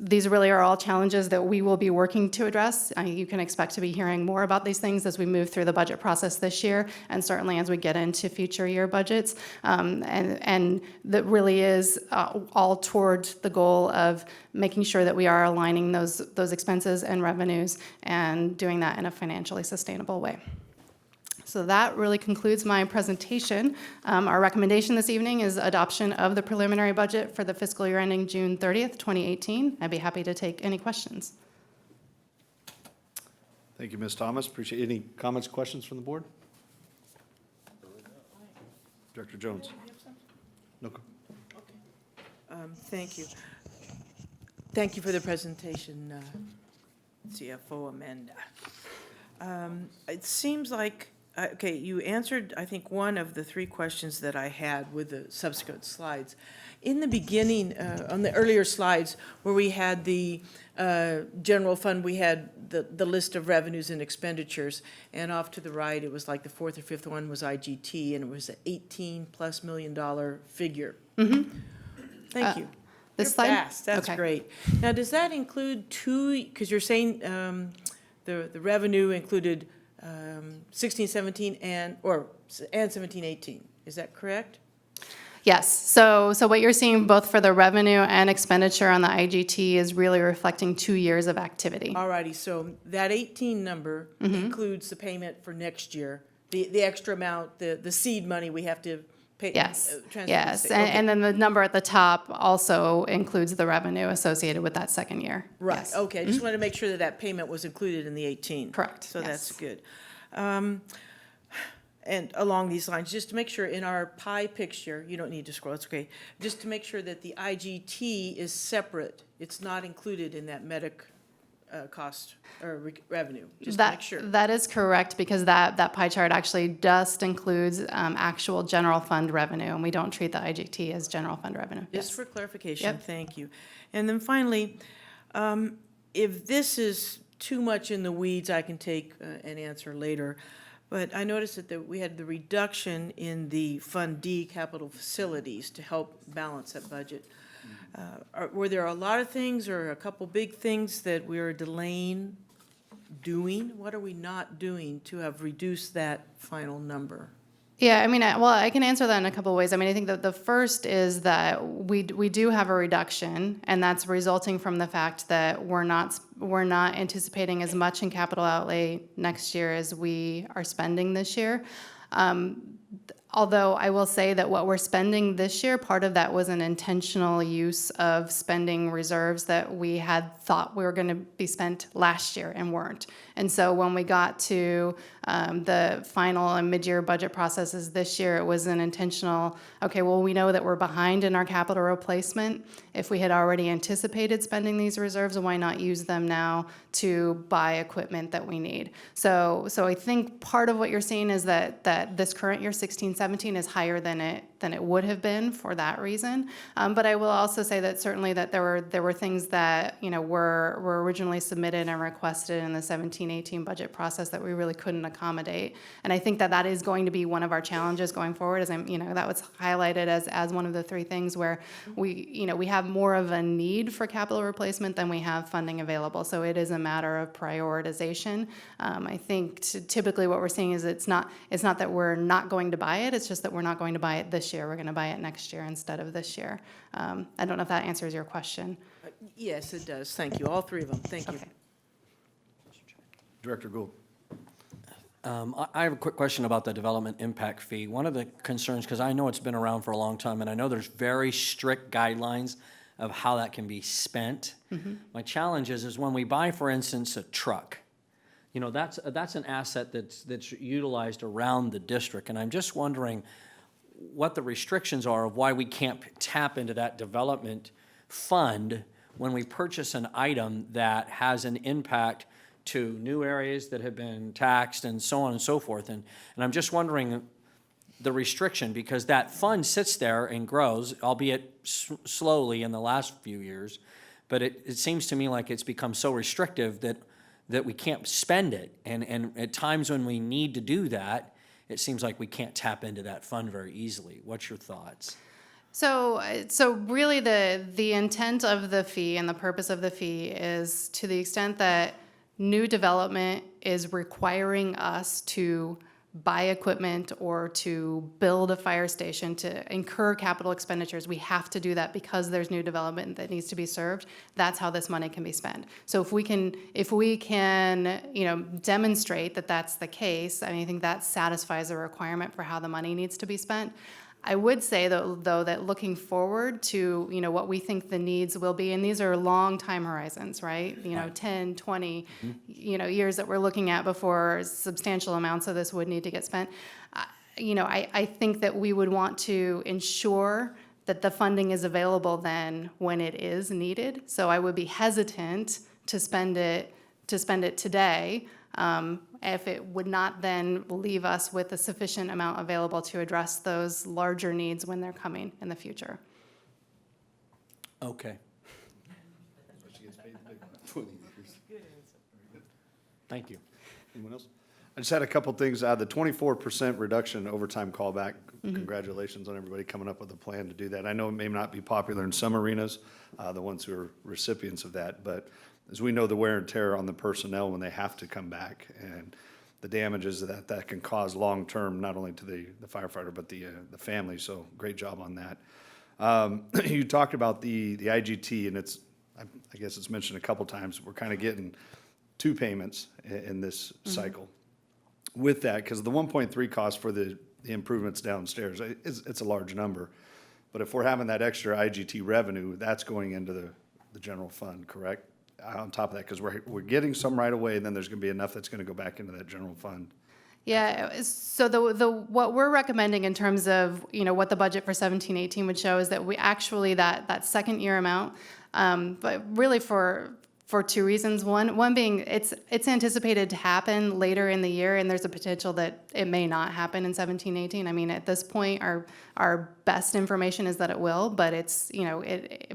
S9: These really are all challenges that we will be working to address. You can expect to be hearing more about these things as we move through the budget process this year, and certainly as we get into future year budgets. And that really is all towards the goal of making sure that we are aligning those expenses and revenues and doing that in a financially sustainable way. So that really concludes my presentation. Our recommendation this evening is adoption of the preliminary budget for the fiscal year ending June 30th, 2018. I'd be happy to take any questions.
S1: Thank you, Ms. Thomas. Appreciate any comments, questions from the board? Director Jones. No.
S8: Thank you. Thank you for the presentation, CFO Amanda. It seems like, okay, you answered, I think, one of the 3 questions that I had with the subsequent slides. In the beginning, on the earlier slides, where we had the general fund, we had the list of revenues and expenditures, and off to the right, it was like the 4th or 5th one was IGT, and it was an $18+ million figure. Mm-hmm. Thank you.
S9: This
S8: You're
S9: slide?
S8: fast. That's
S9: okay.
S8: Great. Now, does that include because you're saying the revenue included 16, 17, and 17, 18. Is that correct?
S9: Yes, so what you're seeing both for the revenue and expenditure on the IGT is really reflecting 2 years of activity.
S8: Alrighty, so that 18 number includes the payment for next year, the extra amount, the seed money we have to pay.
S9: Yes,
S8: transfer to the
S9: yes,
S8: state.
S9: and then the number at the top also includes the revenue associated with that second year.
S8: Right,
S9: Yes.
S8: okay, I just wanted to make sure that that payment was included in the 18.
S9: Correct,
S8: So that's
S9: yes.
S8: good. And along these lines, just to make sure in our pie picture, you don't need to scroll, it's okay, just to make sure that the IGT is separate, it's not included in that medic cost or revenue, just to make sure.
S9: That is correct, because that pie chart actually just includes actual general fund revenue, and we don't treat the IGT as general fund revenue.
S8: Just
S9: Yes.
S8: for clarification,
S9: Yep.
S8: thank you. And then finally, if this is too much in the weeds, I can take an answer later. But I noticed that we had the reduction in the Fund D capital facilities to help balance that budget. Were there a lot of things or a couple big things that we are delaying doing? What are we not doing to have reduced that final number?
S9: Yeah, I mean, I can answer that in a couple of ways. I mean, I think that the first is that we do have a reduction, and that's resulting from the fact that we're not anticipating as much in capital outlay next year as we are spending this year. Although I will say that what we're spending this year, part of that was an intentional use of spending reserves that we had thought we were going to be spent last year and weren't. And so when we got to the final and mid-year budget processes this year, it was an intentional, okay, well, we know that we're behind in our capital replacement. If we had already anticipated spending these reserves, why not use them now to buy equipment that we need? So I think part of what you're seeing is that this current year, 16-17, is higher than it would have been for that reason. But I will also say that certainly that there were things that were originally submitted and requested in the 17-18 budget process that we really couldn't accommodate. And I think that is going to be one of our challenges going forward. As that was highlighted as one of the three things where we have more of a need for capital replacement than we have funding available. So it is a matter of prioritization. I think typically what we're seeing is it's not that we're not going to buy it. It's just that we're not going to buy it this year. We're going to buy it next year instead of this year. I don't know if that answers your question.
S8: Yes, it does. Thank you. All three of them. Thank you.
S9: Okay.
S1: Director Gould.
S4: I have a quick question about the development impact fee. One of the concerns, because I know it's been around for a long time, and I know there's very strict guidelines of how that can be spent. My challenge is when we buy, for instance, a truck, that's an asset that's utilized around the district, and I'm just wondering what the restrictions are of why we can't tap into that development fund when we purchase an item that has an impact to new areas that have been taxed and so on and so forth. And I'm just wondering the restriction, because that fund sits there and grows, albeit slowly in the last few years, but it seems to me like it's become so restrictive that we can't spend it. And at times when we need to do that, it seems like we can't tap into that fund very easily. What's your thoughts?
S9: So really the intent of the fee and the purpose of the fee is to the extent that new development is requiring us to buy equipment or to build a fire station, to incur capital expenditures. We have to do that because there's new development that needs to be served. That's how this money can be spent. So if we can demonstrate that that's the case, I think that satisfies a requirement for how the money needs to be spent. I would say, though, that looking forward to, what we think the needs will be, and these are long time horizons, right? 10, 20, years that we're looking at before substantial amounts of this would need to get spent. I think that we would want to ensure that the funding is available then when it is needed. So I would be hesitant to spend it today, if it would not then leave us with a sufficient amount available to address those larger needs when they're coming in the future.
S4: Okay. Thank you.
S1: Anyone else? I just had a couple things. The 24% reduction overtime callback. Congratulations on everybody coming up with a plan to do that. I know it may not be popular in some arenas, the ones who are recipients of that, but as we know, the wear and tear on the personnel when they have to come back, and the damages that can cause long-term, not only to the firefighter, but the family. So great job on that. You talked about the IGT, and I guess it's mentioned a couple times. We're kind of getting two payments in this cycle. With that, because the 1.3 cost for the improvements downstairs, it's a large number. But if we're having that extra IGT revenue, that's going into the general fund, correct? On top of that, because we're getting some right away, and then there's going to be enough that's going to go back into that general fund.
S9: Yeah, so what we're recommending in terms of, what the budget for 17-18 would show is that we actually, that second year amount, but really for two reasons. One being it's anticipated to happen later in the year, and there's a potential that it may not happen in 17-18. I mean, at this point, our best information is that it will, but it's,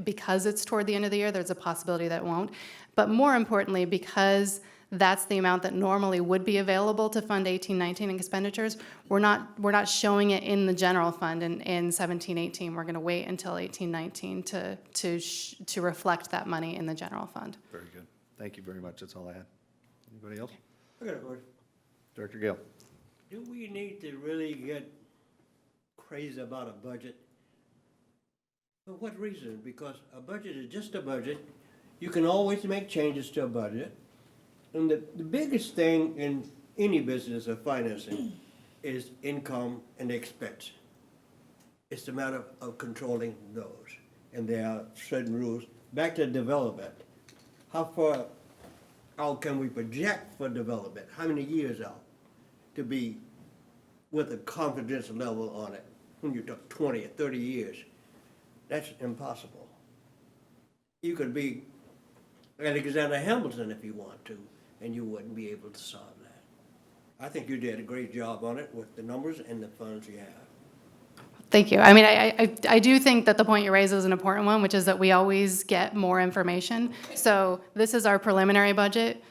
S9: because it's toward the end of the year, there's a possibility that it won't. But more importantly, because that's the amount that normally would be available to fund 18-19 expenditures, we're not showing it in the general fund in 17-18. We're going to wait until 18-19 to reflect that money in the general fund.
S1: Very good. Thank you very much. That's all I had. Anybody else?
S7: I got a question.
S1: Director Gale.
S7: Do we need to really get crazy about a budget? For what reason? Because a budget is just a budget. You can always make changes to a budget. And the biggest thing in any business of financing is income and expense. It's a matter of controlling those. And there are certain rules. Back to development. How far out can we project for development? How many years out to be with a confidence level on it? When you talk 20 or 30 years, that's impossible. You could be Alexander Hamilton if you want to, and you wouldn't be able to solve that. I think you did a great job on it with the numbers and the funds you have.
S9: Thank you. I mean, I do think that the point you raise is an important one, which is that we always get more information. So this is our preliminary budget.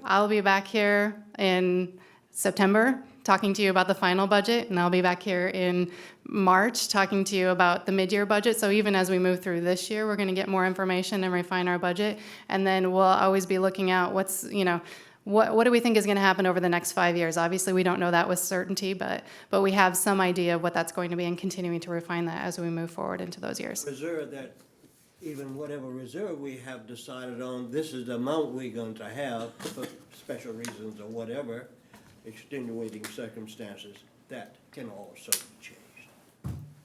S9: I'll be back here in September talking to you about the final budget, and I'll be back here in March talking to you about the mid-year budget. So even as we move through this year, we're going to get more information and refine our budget. And then we'll always be looking at what do we think is going to happen over the next 5 years? Obviously, we don't know that with certainty, but we have some idea of what that's going to be and continuing to refine that as we move forward into those years.
S7: Reserve that, even whatever reserve we have decided on, this is the amount we're going to have for special reasons or whatever, extenuating circumstances, that can also be changed,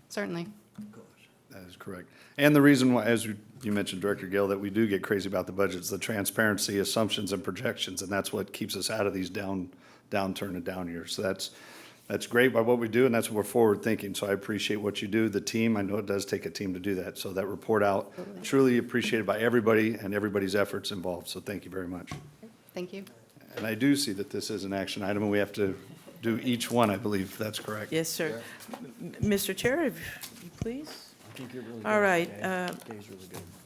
S9: Certainly.
S7: of course.
S1: That is correct. And the reason why, as you mentioned, Director Gill, that we do get crazy about the budgets, the transparency, assumptions, and projections, and that's what keeps us out of these downturn and down years. So that's great by what we do, and that's what we're forward thinking. So I appreciate what you do. The team, I know it does take a team to do that. So that report out, truly appreciated by everybody and everybody's efforts involved. So thank you very much.
S9: Thank you.
S1: And I do see that this is an action item, and we have to do each one, I believe. That's correct.
S8: Yes, sir. Mr. Chair, if you please. All right.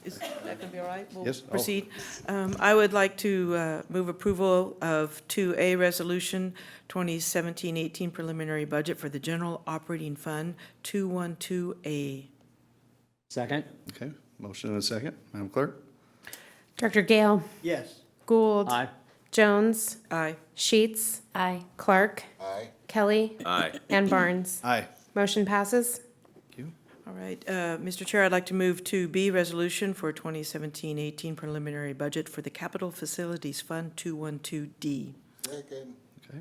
S8: Is that going to be all right? We'll
S1: Yes. Oh.
S8: proceed. I would like to move approval of 2A Resolution 2017-18 Preliminary Budget for the General Operating Fund 212A.
S4: Second?
S1: Okay, motion and a second. Madam Clerk?
S2: Director Gale,
S7: Yes.
S2: Gould,
S4: Aye.
S2: Jones,
S8: Aye.
S2: Sheets,
S5: Aye.
S2: Clark,
S11: Aye.
S2: Kelly,
S3: Aye.
S2: and Barnes.
S1: Aye.
S2: Motion passes.
S1: Thank you.
S8: All right. Mr. Chair, I'd like to move 2B Resolution for 2017-18 Preliminary Budget for the Capital Facilities Fund 212D.
S11: Second.
S1: Okay.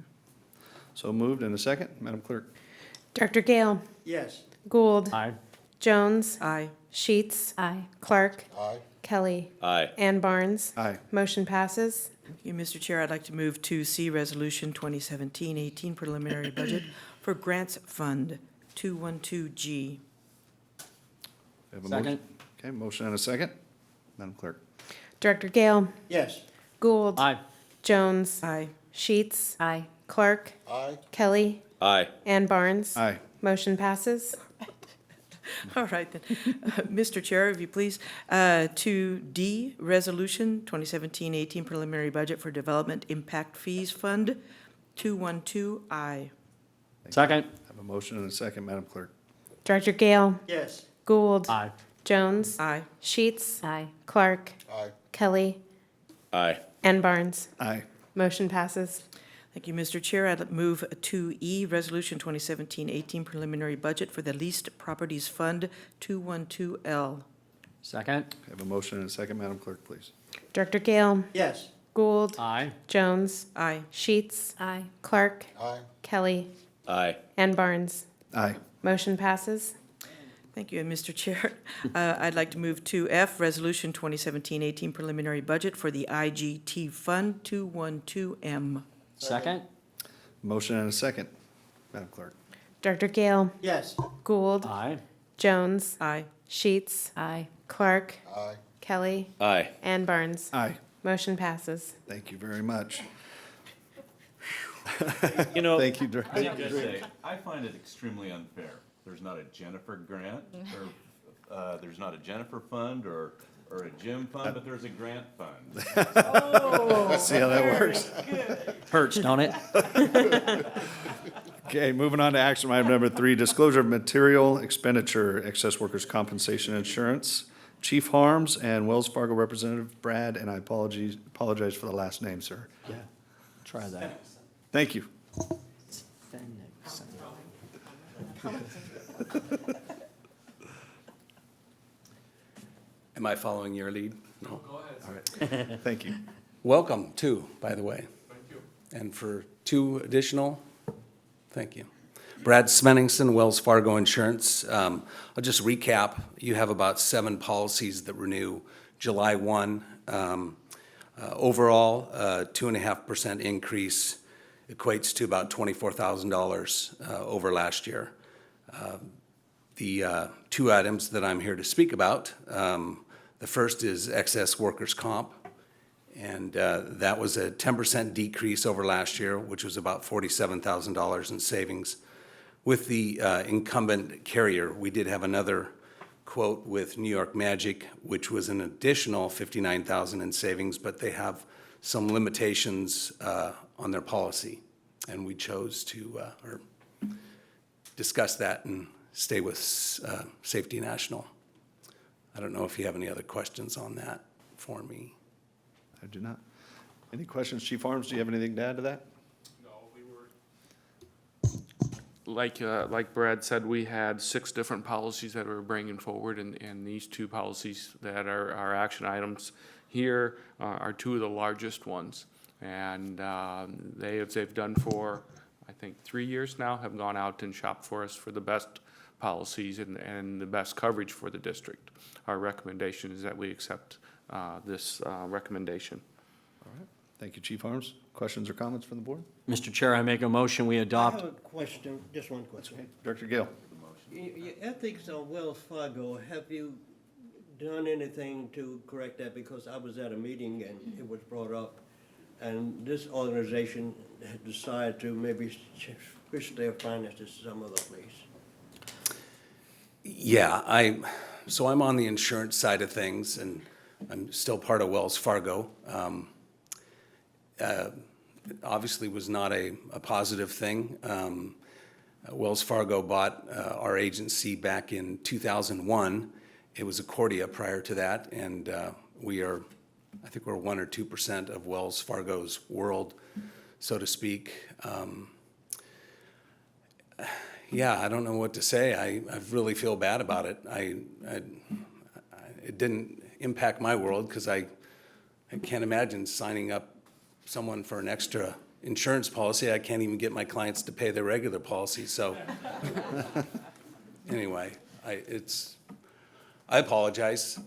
S1: So moved and a second. Madam Clerk?
S2: Director Gale,
S7: Yes.
S2: Gould,
S4: Aye.
S2: Jones,
S8: Aye.
S2: Sheets,
S5: Aye.
S2: Clark,
S11: Aye.
S2: Kelly,
S3: Aye.
S2: and Barnes.
S1: Aye.
S2: Motion passes.
S8: Thank you, Mr. Chair. I'd like to move 2C Resolution 2017-18 Preliminary Budget for Grants Fund 212G.
S1: We have a
S4: Second.
S1: motion. Okay, motion and a second. Madam Clerk?
S2: Director Gale,
S7: Yes.
S2: Gould,
S4: Aye.
S2: Jones,
S8: Aye.
S2: Sheets,
S5: Aye.
S2: Clark,
S11: Aye.
S2: Kelly,
S3: Aye.
S2: and Barnes.
S1: Aye.
S2: Motion passes.
S8: All right, then. Mr. Chair, if you please, 2D Resolution 2017-18 Preliminary Budget for Development Impact Fees Fund 212I.
S4: Second?
S1: Have a motion and a second. Madam Clerk?
S2: Director Gale,
S7: Yes.
S2: Gould,
S4: Aye.
S2: Jones,
S8: Aye.
S2: Sheets,
S5: Aye.
S2: Clark,
S11: Aye.
S2: Kelly,
S3: Aye.
S2: and Barnes.
S1: Aye.
S2: Motion passes.
S8: Thank you, Mr. Chair. I'd move 2E, Resolution 2017-18 Preliminary Budget for the Leased Properties Fund 212L.
S4: Second?
S1: I have a motion and a second. Madam Clerk, please.
S2: Director Gale,
S7: Yes.
S2: Gould,
S4: Aye.
S2: Jones,
S8: Aye.
S2: Sheets,
S5: Aye.
S2: Clark,
S11: Aye.
S2: Kelly,
S3: Aye.
S2: and Barnes.
S1: Aye.
S2: Motion passes.
S8: Thank you, and Mr. Chair, I'd like to move 2F, Resolution 2017-18 Preliminary Budget for the IGT Fund 212M.
S4: Second?
S1: Motion and a second. Madam Clerk.
S2: Director Gale,
S7: Yes.
S2: Gould,
S4: Aye.
S2: Jones,
S8: Aye.
S2: Sheets,
S5: Aye.
S2: Clark,
S11: Aye.
S2: Kelly,
S3: Aye.
S2: and Barnes.
S1: Aye.
S2: Motion passes.
S1: Thank you very much.
S3: You know,
S1: Thank you, Director.
S3: I gotta say, I find it extremely unfair. There's not a Jennifer grant, or, there's not a Jennifer fund, or a Jim fund, but there's a grant fund.
S1: See how that works?
S4: Hurts, don't it?
S1: Okay, moving on to action item number 3, disclosure of material expenditure, excess workers' compensation insurance. Chief Harms and Wells Fargo Representative Brad, and I apologize for the last name, sir.
S4: Yeah. Try that.
S1: Thank you.
S12: Am I following your lead? No?
S10: Go ahead.
S1: Thank you.
S12: Welcome, too, by the way.
S10: Thank you.
S12: And for 2 additional, thank you. Brad Svenningson, Wells Fargo Insurance. I'll just recap. You have about 7 policies that renew July 1. Overall, 2.5% increase equates to about $24,000 over last year. The 2 items that I'm here to speak about, the first is excess workers' comp, and that was a 10% decrease over last year, which was about $47,000 in savings. With the incumbent carrier, we did have another quote with New York Magic, which was an additional $59,000 in savings, but they have some limitations on their policy, and we chose to or discuss that and stay with Safety National. I don't know if you have any other questions on that for me.
S1: I do not. Any questions, Chief Harms? Do you have anything to add to that?
S10: No, we were. Like Brad said, we had 6 different policies that we were bringing forward, and these 2 policies that are our action items here are 2 of the largest ones. And they've done for, I think, 3 years now, have gone out and shopped for us for the best policies and the best coverage for the district. Our recommendation is that we accept this recommendation.
S1: All right. Thank you, Chief Harms. Questions or comments from the board?
S4: Mr. Chair, I make a motion, we
S7: I
S4: adopt.
S7: have a question, just one question.
S1: Director Gale.
S7: Your ethics on Wells Fargo, have you done anything to correct that? Because I was at a meeting and it was brought up, and this organization had decided to maybe switch their finances to some other place.
S12: Yeah, so I'm on the insurance side of things, and I'm still part of Wells Fargo. It obviously was not a positive thing. Wells Fargo bought our agency back in 2001. It was Accordia prior to that, and I think we're 1 or 2% of Wells Fargo's world, so to speak. Yeah, I don't know what to say. I really feel bad about it. It didn't impact my world because I can't imagine signing up someone for an extra insurance policy. I can't even get my clients to pay their regular policy. So anyway, I apologize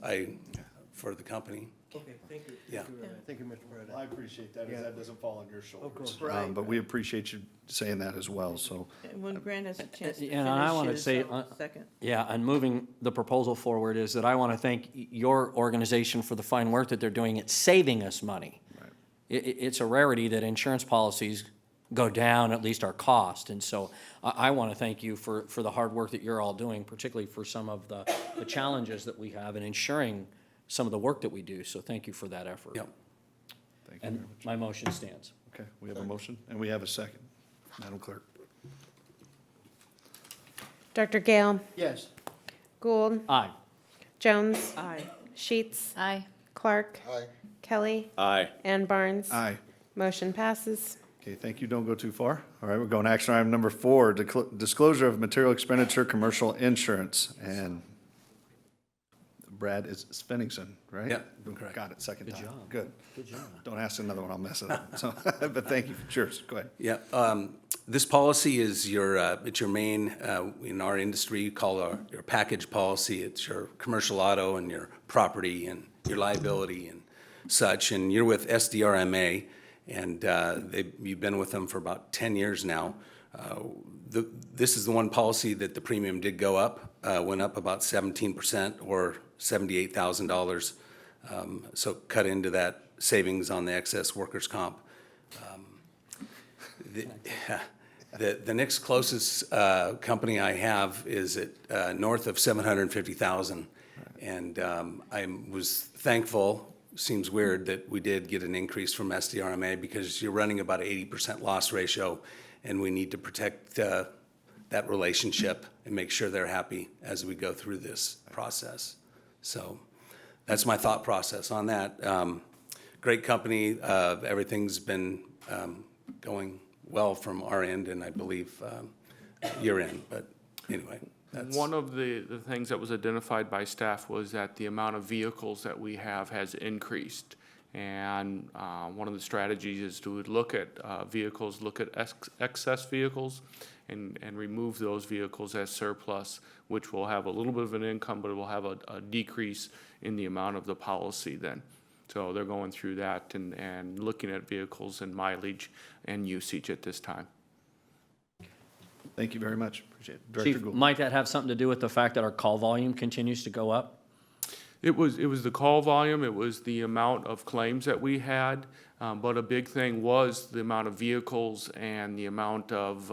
S12: for the company.
S7: Okay, thank you.
S12: Yeah.
S7: Thank you, Mr. President.
S1: I appreciate that, as that doesn't fall on your shoulders.
S7: course. Right.
S1: But we appreciate you saying that as well, so.
S8: And when Grant has a chance to
S4: And I wanna
S8: finish his
S4: say,
S8: second.
S4: Yeah, and moving the proposal forward is that I want to thank your organization for the fine work that they're doing. It's saving us money.
S1: Right.
S4: It's a rarity that insurance policies go down, at least our cost. And so I want to thank you for the hard work that you're all doing, particularly for some of the challenges that we have in ensuring some of the work that we do. So thank you for that effort.
S12: Yep.
S1: Thank you very
S4: And
S1: much.
S4: my motion stands.
S1: Okay, we have a motion and we have a second. Madam Clerk.
S2: Director Gale,
S7: Yes.
S2: Gould,
S4: Aye.
S2: Jones,
S8: Aye.
S2: Sheets,
S5: Aye.
S2: Clark,
S11: Aye.
S2: Kelly,
S3: Aye.
S2: and Barnes.
S1: Aye.
S2: Motion passes.
S1: Okay, thank you. Don't go too far. All right, we're going to action item number 4, disclosure of material expenditure, commercial insurance. And Brad is Svenningson, right?
S12: Yeah, correct.
S1: Got it, second time. Good. Good job. Don't ask another one, I'll mess it up. So, but thank you. Sure, go ahead.
S12: Yeah, this policy is it's your main, in our industry, you call your package policy. It's your commercial auto and your property and your liability and such. And you're with SDRMA, and you've been with them for about 10 years now. This is the one policy that the premium did go up, went up about 17% or $78,000. So cut into that savings on the excess workers' comp. The next closest company I have is at north of 750,000. And I was thankful, seems weird, that we did get an increase from SDRMA because you're running about an 80% loss ratio, and we need to protect that relationship and make sure they're happy as we go through this process. So that's my thought process on that. Great company. Everything's been going well from our end, and I believe your end. But anyway, that's
S10: One of the things that was identified by staff was that the amount of vehicles that we have has increased. And one of the strategies is to look at vehicles, look at excess vehicles, and remove those vehicles as surplus, which will have a little bit of an income, but it will have a decrease in the amount of the policy then. So they're going through that and looking at vehicles and mileage and usage at this time.
S1: Thank you very much. Appreciate it. Director
S4: Chief,
S1: Gould.
S4: might that have something to do with the fact that our call volume continues to go up?
S10: It was the call volume, it was the amount of claims that we had, but a big thing was the amount of vehicles and the amount of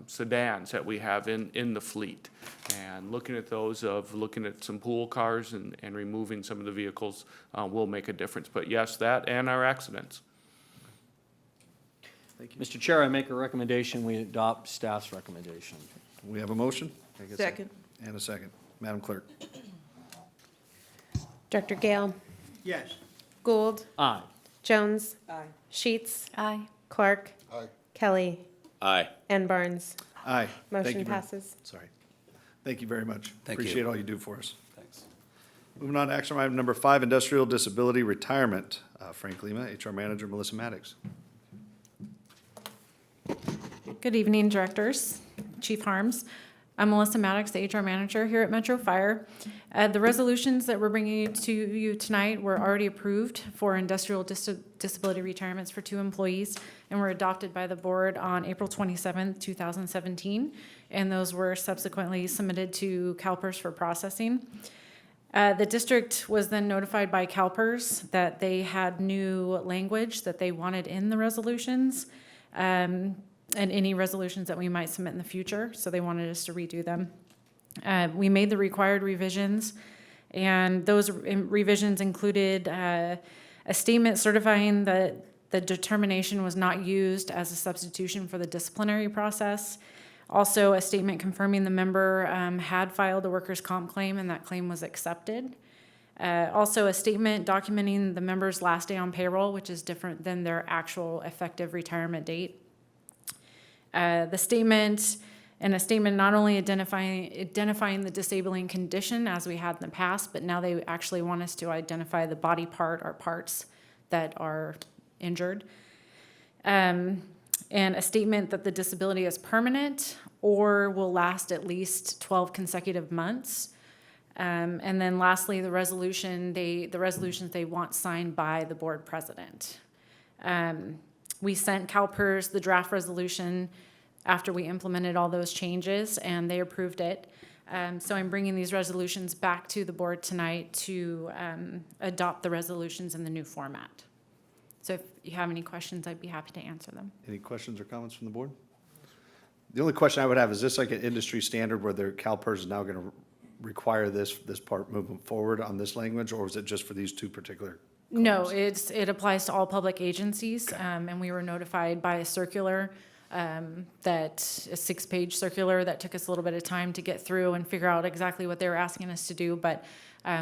S10: sedans that we have in the fleet. And looking at looking at some pool cars and removing some of the vehicles will make a difference. But yes, that and our accidents.
S4: Mr. Chair, I make a recommendation, we adopt staff's recommendation.
S1: We have a motion?
S8: Second.
S1: And a second. Madam Clerk.
S2: Dr. Gale,
S7: Yes.
S2: Gould,
S4: Aye.
S2: Jones,
S8: Aye.
S2: Sheets,
S5: Aye.
S2: Clark, Kelly,
S3: Aye.
S2: and Barnes.
S1: Aye. Thank you
S2: Motion
S1: very-
S2: passes.
S1: Sorry. Thank you very much.
S12: Thank you.
S1: Appreciate all you do for us.
S12: Thanks.
S1: Moving on to action item number 5, industrial disability retirement. Frank Lima, HR Manager, Melissa Maddox.
S11: Good evening, directors, Chief Harms. I'm Melissa Maddox, the HR manager here at Metro Fire. The resolutions that we're bringing to you tonight were already approved for industrial disability retirements for 2 employees and were adopted by the board on April 27th, 2017. And those were subsequently submitted to CalPERS for processing. The district was then notified by CalPERS that they had new language that they wanted in the resolutions. And any resolutions that we might submit in the future, so they wanted us to redo them. We made the required revisions, and those revisions included a statement certifying that the determination was not used as a substitution for the disciplinary process. Also, a statement confirming the member had filed a workers' comp claim and that claim was accepted. Also, a statement documenting the member's last day on payroll, which is different than their actual effective retirement date. The statement not only identifying the disabling condition as we had in the past, but now they actually want us to identify the body part or parts that are injured. And a statement that the disability is permanent or will last at least 12 consecutive months. And then lastly, the resolutions they want signed by the board president. We sent CalPERS the draft resolution after we implemented all those changes, and they approved it. So I'm bringing these resolutions back to the board tonight to adopt the resolutions in the new format. So if you have any questions, I'd be happy to answer them.
S1: Any questions or comments from the board? The only question I would have, is this like an industry standard where their CalPERS is now going to require this part moving forward on this language, or is it just for these 2 particular?
S11: No, it applies to all public agencies, and we were notified by a circular, that a 6-page circular that took us a little bit of time to get through and figure out exactly what they were asking us to do, but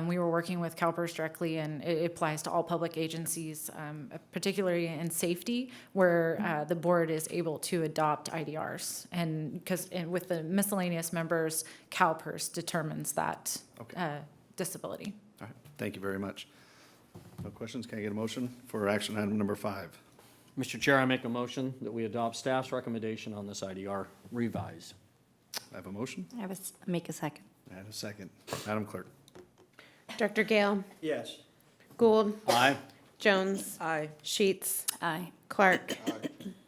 S11: We were working with CalPERS directly, and it applies to all public agencies, particularly in safety, where the board is able to adopt IDRs. And because with the miscellaneous members, CalPERS determines that disability.
S1: All right, thank you very much. No questions? Can I get a motion for action item number 5?
S4: Mr. Chair, I make a motion that we adopt staff's recommendation on this IDR revise.
S1: I have a motion
S5: Make a second.
S1: and a second. Madam Clerk?
S2: Director Gale,
S7: Yes.
S2: Gould,
S4: Aye.
S2: Jones,
S8: Aye.
S2: Sheets,
S5: Aye.
S2: Clark,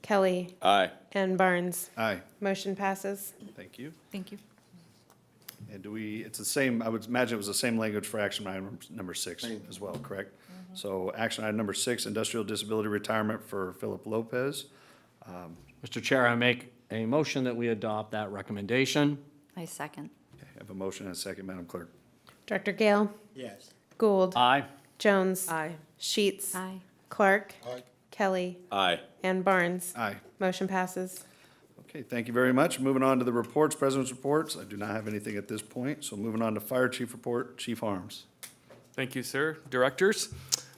S2: Kelly,
S3: Aye.
S2: and Barnes.
S1: Aye.
S2: Motion passes.
S1: Thank you.
S11: Thank you.
S1: And do we, it's the same, I would imagine it was the same language for action item number 6 as well, correct? So action item number 6, industrial disability retirement for Philip Lopez.
S4: Mr. Chair, I make a motion that we adopt that recommendation.
S5: I second.
S1: Okay, I have a motion and a second, Madam Clerk.
S2: Director Gale,
S7: Yes.
S2: Gould,
S4: Aye.
S2: Jones,
S8: Aye.
S2: Sheets,
S5: Aye.
S2: Clark, Kelly,
S3: Aye.
S2: and Barnes.
S1: Aye.
S2: Motion passes.
S1: Okay, thank you very much. Moving on to the reports, President's reports. I do not have anything at this point, so moving on to Fire Chief report, Chief Harms.
S10: Thank you, sir. Directors,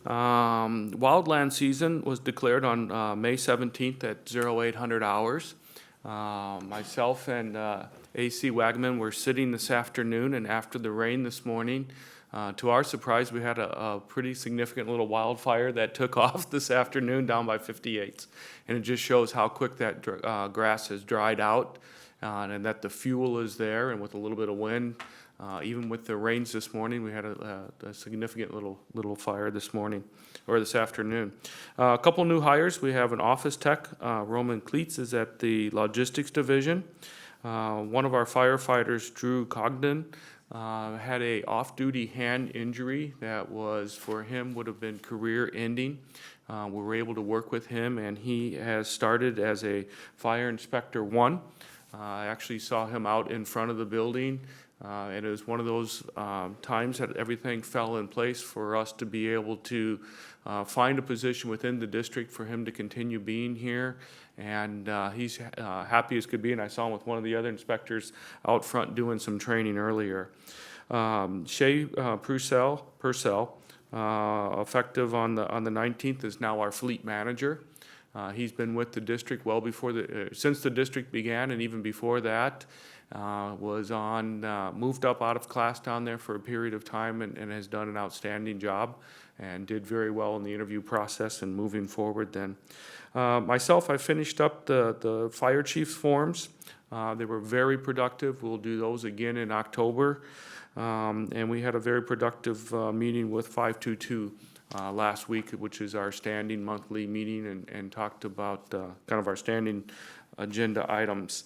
S10: wildland season was declared on May 17th at 0800 hours. Myself and AC Wagman were sitting this afternoon, and after the rain this morning, to our surprise, we had a pretty significant little wildfire that took off this afternoon down by 58. And it just shows how quick that grass has dried out, and that the fuel is there, and with a little bit of wind, even with the rains this morning, we had a significant little fire this morning, or this afternoon. A couple new hires. We have an office tech. Roman Cleats is at the logistics division. One of our firefighters, Drew Cogden, had a off-duty hand injury that was, for him, would have been career-ending. We were able to work with him, and he has started as a Fire Inspector 1. I actually saw him out in front of the building, and it was one of those times that everything fell in place for us to be able to find a position within the district for him to continue being here. And he's happy as could be, and I saw him with one of the other inspectors out front doing some training earlier. Shay Purcell, effective on the 19th, is now our fleet manager. He's been with the district well before since the district began, and even before that. Was moved up out of class down there for a period of time, and has done an outstanding job and did very well in the interview process and moving forward then. Myself, I finished up the fire chief's forms. They were very productive. We'll do those again in October. And we had a very productive meeting with 522 last week, which is our standing monthly meeting, and talked about kind of our standing agenda items.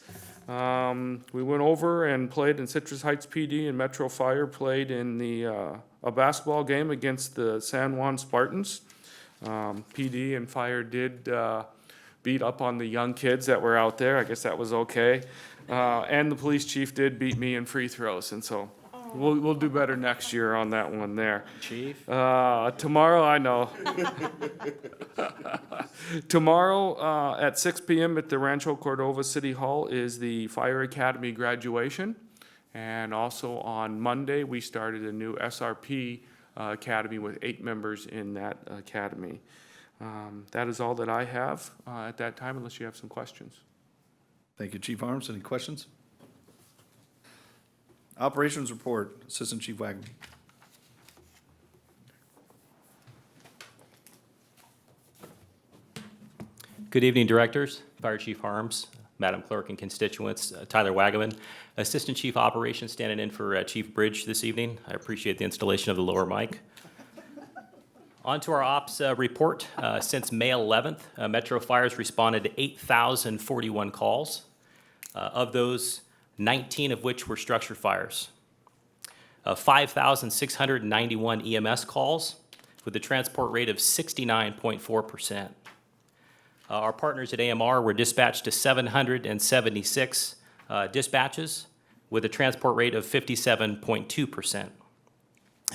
S10: We went over and played in Citrus Heights PD, and Metro Fire played in a basketball game against the San Juan Spartans. PD and Fire did beat up on the young kids that were out there. I guess that was okay. And the police chief did beat me in free throws, and so we'll do better next year on that one there.
S4: Chief?
S10: Tomorrow, I know. Tomorrow at 6 p.m. at the Rancho Cordova City Hall is the Fire Academy graduation. And also on Monday, we started a new SRP academy with 8 members in that academy. That is all that I have at that time, unless you have some questions.
S1: Thank you, Chief Harms. Any questions? Operations report, Assistant Chief Wagner.
S13: Good evening, Directors, Fire Chief Harms, Madam Clerk, and constituents. Tyler Wagaman, Assistant Chief Operations, standing in for Chief Bridge this evening. I appreciate the installation of the lower mic. On to our ops report. Since May 11th, Metro Fires responded to 8,041 calls. Of those, 19 of which were structure fires. 5,691 EMS calls with a transport rate of 69.4%. Our partners at AMR were dispatched to 776 dispatches with a transport rate of 57.2%.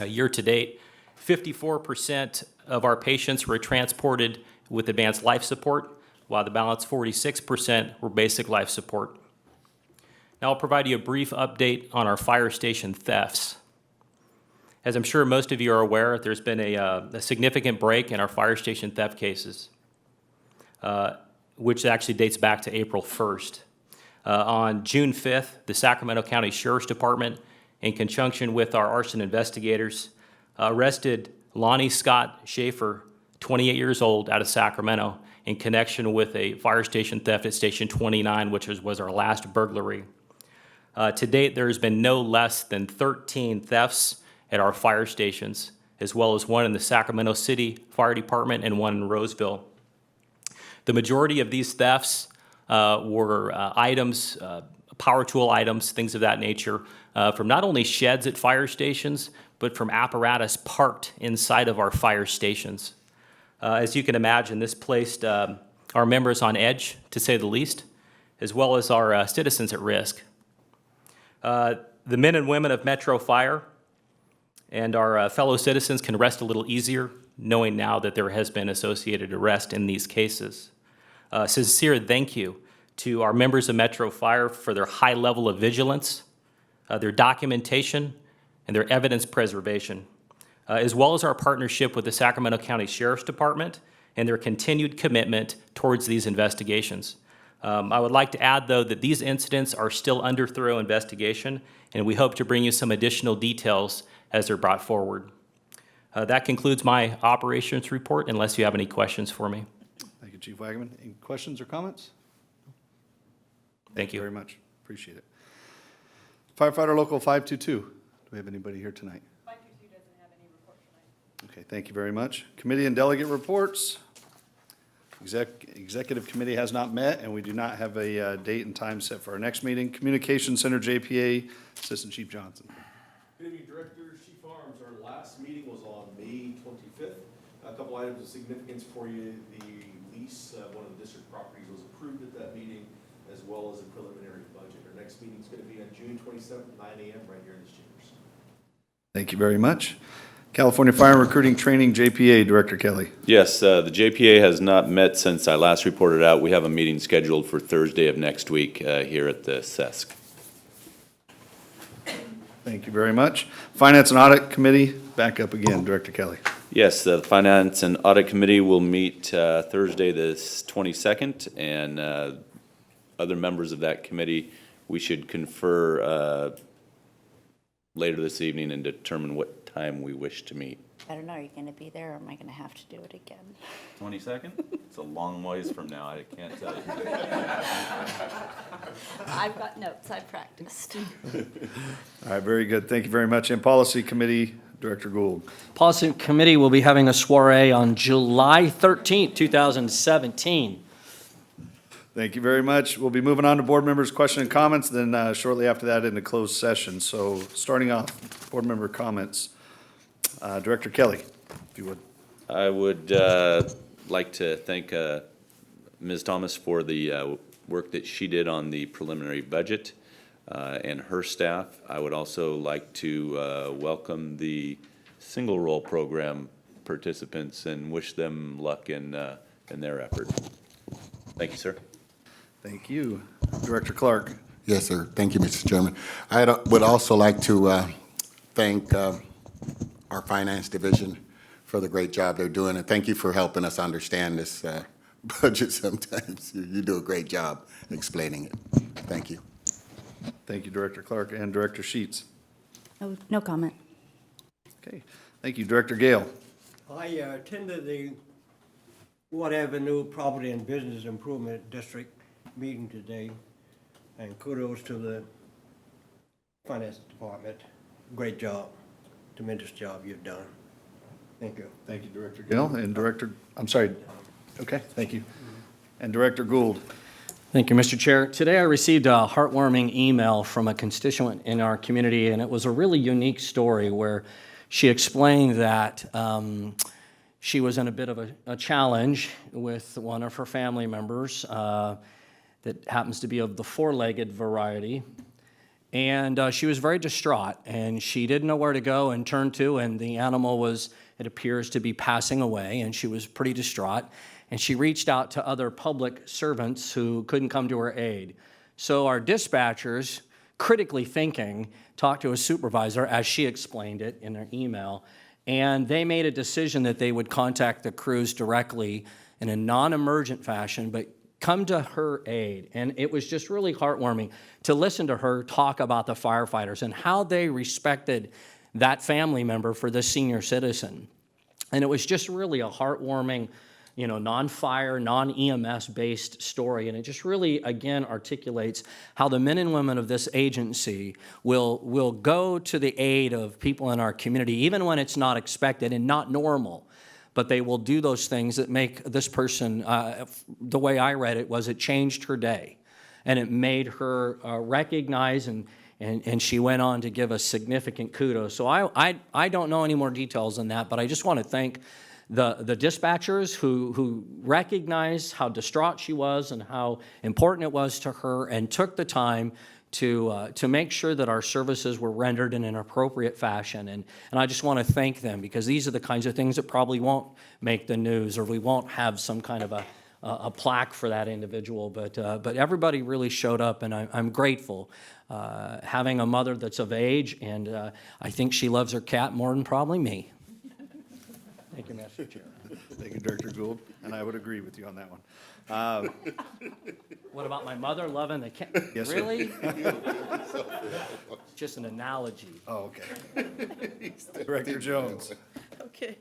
S13: Year to date, 54% of our patients were transported with advanced life support, while the balance 46% were basic life support. Now I'll provide you a brief update on our fire station thefts. As I'm sure most of you are aware, there's been a significant break in our fire station theft cases, which actually dates back to April 1st. On June 5th, the Sacramento County Sheriff's Department, in conjunction with our arson investigators, arrested Lonnie Scott Schaefer, 28 years old, out of Sacramento, in connection with a fire station theft at Station 29, which was our last burglary. To date, there has been no less than 13 thefts at our fire stations, as well as one in the Sacramento City Fire Department and one in Roseville. The majority of these thefts were items, power tool items, things of that nature, from not only sheds at fire stations, but from apparatus parked inside of our fire stations. As you can imagine, this placed our members on edge, to say the least, as well as our citizens at risk. The men and women of Metro Fire and our fellow citizens can rest a little easier, knowing now that there has been associated arrest in these cases. Sincere thank you to our members of Metro Fire for their high level of vigilance, their documentation, and their evidence preservation, as well as our partnership with the Sacramento County Sheriff's Department and their continued commitment towards these investigations. I would like to add, though, that these incidents are still under thorough investigation, and we hope to bring you some additional details as they're brought forward. That concludes my operations report, unless you have any questions for me.
S1: Thank you, Chief Wagaman. Any questions or comments?
S13: Thank you.
S1: Very much. Appreciate it. Firefighter Local 522. Do we have anybody here tonight? 522 doesn't have any report tonight. Okay, thank you very much. Committee and delegate reports. Executive committee has not met, and we do not have a date and time set for our next meeting. Communication Center, JPA, Assistant Chief Johnson.
S14: Good evening, Director, Chief Arms. Our last meeting was on May 25th. A couple items of significance for you. The lease, one of the district properties was approved at that meeting, as well as a preliminary budget. Our next meeting is going to be on June 27th, 9 a.m. right here in this chambers.
S1: Thank you very much. California Fire Recruiting Training, JPA, Director Kelly.
S3: Yes, the JPA has not met since I last reported out. We have a meeting scheduled for Thursday of next week here at the SESC.
S1: Thank you very much. Finance and Audit Committee, back up again, Director Kelly.
S3: Yes, the Finance and Audit Committee will meet Thursday the 22nd, and other members of that committee, we should confer later this evening and determine what time we wish to meet.
S15: I don't know, are you going to be there, or am I going to have to do it again?
S3: 22nd? It's a long ways from now, I can't tell you.
S15: I've got notes, I've practiced.
S1: All right, very good. Thank you very much. And Policy Committee, Director Gould.
S4: Policy Committee will be having a soiree on July 13th, 2017.
S1: Thank you very much. We'll be moving on to board members' questions and comments, then shortly after that into closed session. So starting off, board member comments. Director Kelly, if you would.
S3: I would like to thank Ms. Thomas for the work that she did on the preliminary budget and her staff. I would also like to welcome the single role program participants and wish them luck in their effort. Thank you, sir.
S1: Thank you. Director Clark.
S16: Yes, sir. Thank you, Mr. Chairman. I would also like to thank our Finance Division for the great job they're doing, and thank you for helping us understand this budget sometimes. You do a great job explaining it. Thank you.
S1: Thank you, Director Clark. And Director Sheets.
S15: No comment.
S1: Okay. Thank you, Director Gale.
S7: I attended the Wood Avenue Property and Business Improvement District meeting today, and kudos to the Finance Department. Great job, tremendous job you've done. Thank you.
S1: Thank you, Director Gale. And Director, I'm sorry. Okay, thank you. And Director Gould.
S4: Thank you, Mr. Chair. Today I received a heartwarming email from a constituent in our community, and it was a really unique story where she explained that she was in a bit of a challenge with one of her family members that happens to be of the four-legged variety. And she was very distraught, and she didn't know where to go and turn to, and the animal was, it appears to be passing away, and she was pretty distraught. And she reached out to other public servants who couldn't come to her aid. So our dispatchers critically thinking, talked to a supervisor, as she explained it in her email, and they made a decision that they would contact the crews directly in a non-emergent fashion, but come to her aid. And it was just really heartwarming to listen to her talk about the firefighters and how they respected that family member for this senior citizen. And it was just really a heartwarming, non-fire, non-EMS based story. And it just really, again, articulates how the men and women of this agency will go to the aid of people in our community, even when it's not expected and not normal. But they will do those things that make this person, the way I read it, was it changed her day. And it made her recognize, and she went on to give us significant kudos. So I don't know any more details than that, but I just want to thank the dispatchers who recognized how distraught she was and how important it was to her and took the time to make sure that our services were rendered in an appropriate fashion. And I just want to thank them, because these are the kinds of things that probably won't make the news, or we won't have some kind of a plaque for that individual. But everybody really showed up, and I'm grateful. Having a mother that's of age, and I think she loves her cat more than probably me. Thank you, Mr. Chair.
S1: Thank you, Director Gould, and I would agree with you on that one.
S4: What about my mother loving the cat?
S1: Yes, sir.
S4: Really? Just an analogy.
S1: Oh, okay. Director Jones.
S8: Okay.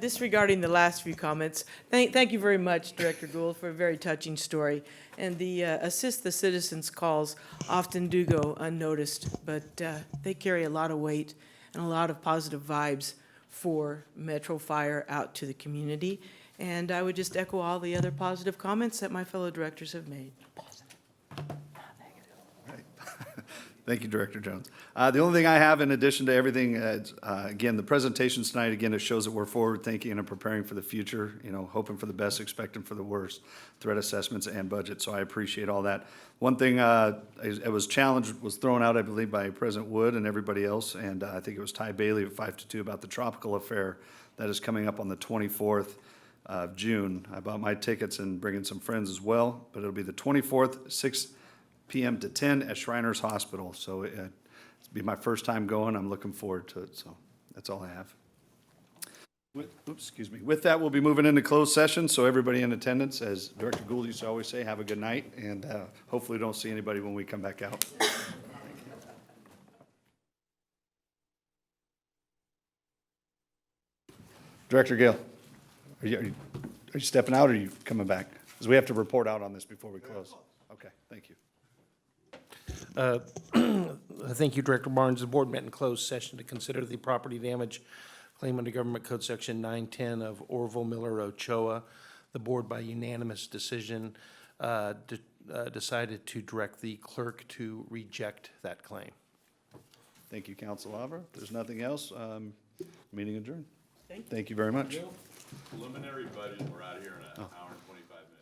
S8: Disregarding the last few comments, thank you very much, Director Gould, for a very touching story. And the Assist the Citizens calls often do go unnoticed, but they carry a lot of weight and a lot of positive vibes for Metro Fire out to the community. And I would just echo all the other positive comments that my fellow directors have made.
S1: Thank you, Director Jones. The only thing I have, in addition to everything, again, the presentations tonight, again, it shows that we're forward-thinking and preparing for the future, hoping for the best, expecting for the worst, threat assessments and budget, so I appreciate all that. One thing it was challenged, was thrown out, I believe, by President Wood and everybody else, and I think it was Ty Bailey at 5 to 2 about the Tropical Affair that is coming up on the 24th of June. I bought my tickets and bringing some friends as well, but it'll be the 24th, 6 p.m. to 10 at Shriners Hospital. So it'll be my first time going. I'm looking forward to it. So that's all I have. With that, we'll be moving into closed session. So everybody in attendance, as Director Gould used to always say, have a good night, and hopefully don't see anybody when we come back out. Director Gill, are you stepping out, or are you coming back? Because we have to report out on this before we close. Okay, thank you.
S17: Thank you, Director Barnes. The board met in closed session to consider the property damage claim under Government Code Section 910 of Orville Miller Ochoa. The board, by unanimous decision, decided to direct the clerk to reject that claim.
S1: Thank you, Council Lavra. If there's nothing else, meeting adjourned. Thank you very much.
S3: Preliminary budget, we're out here in an hour and 25 minutes.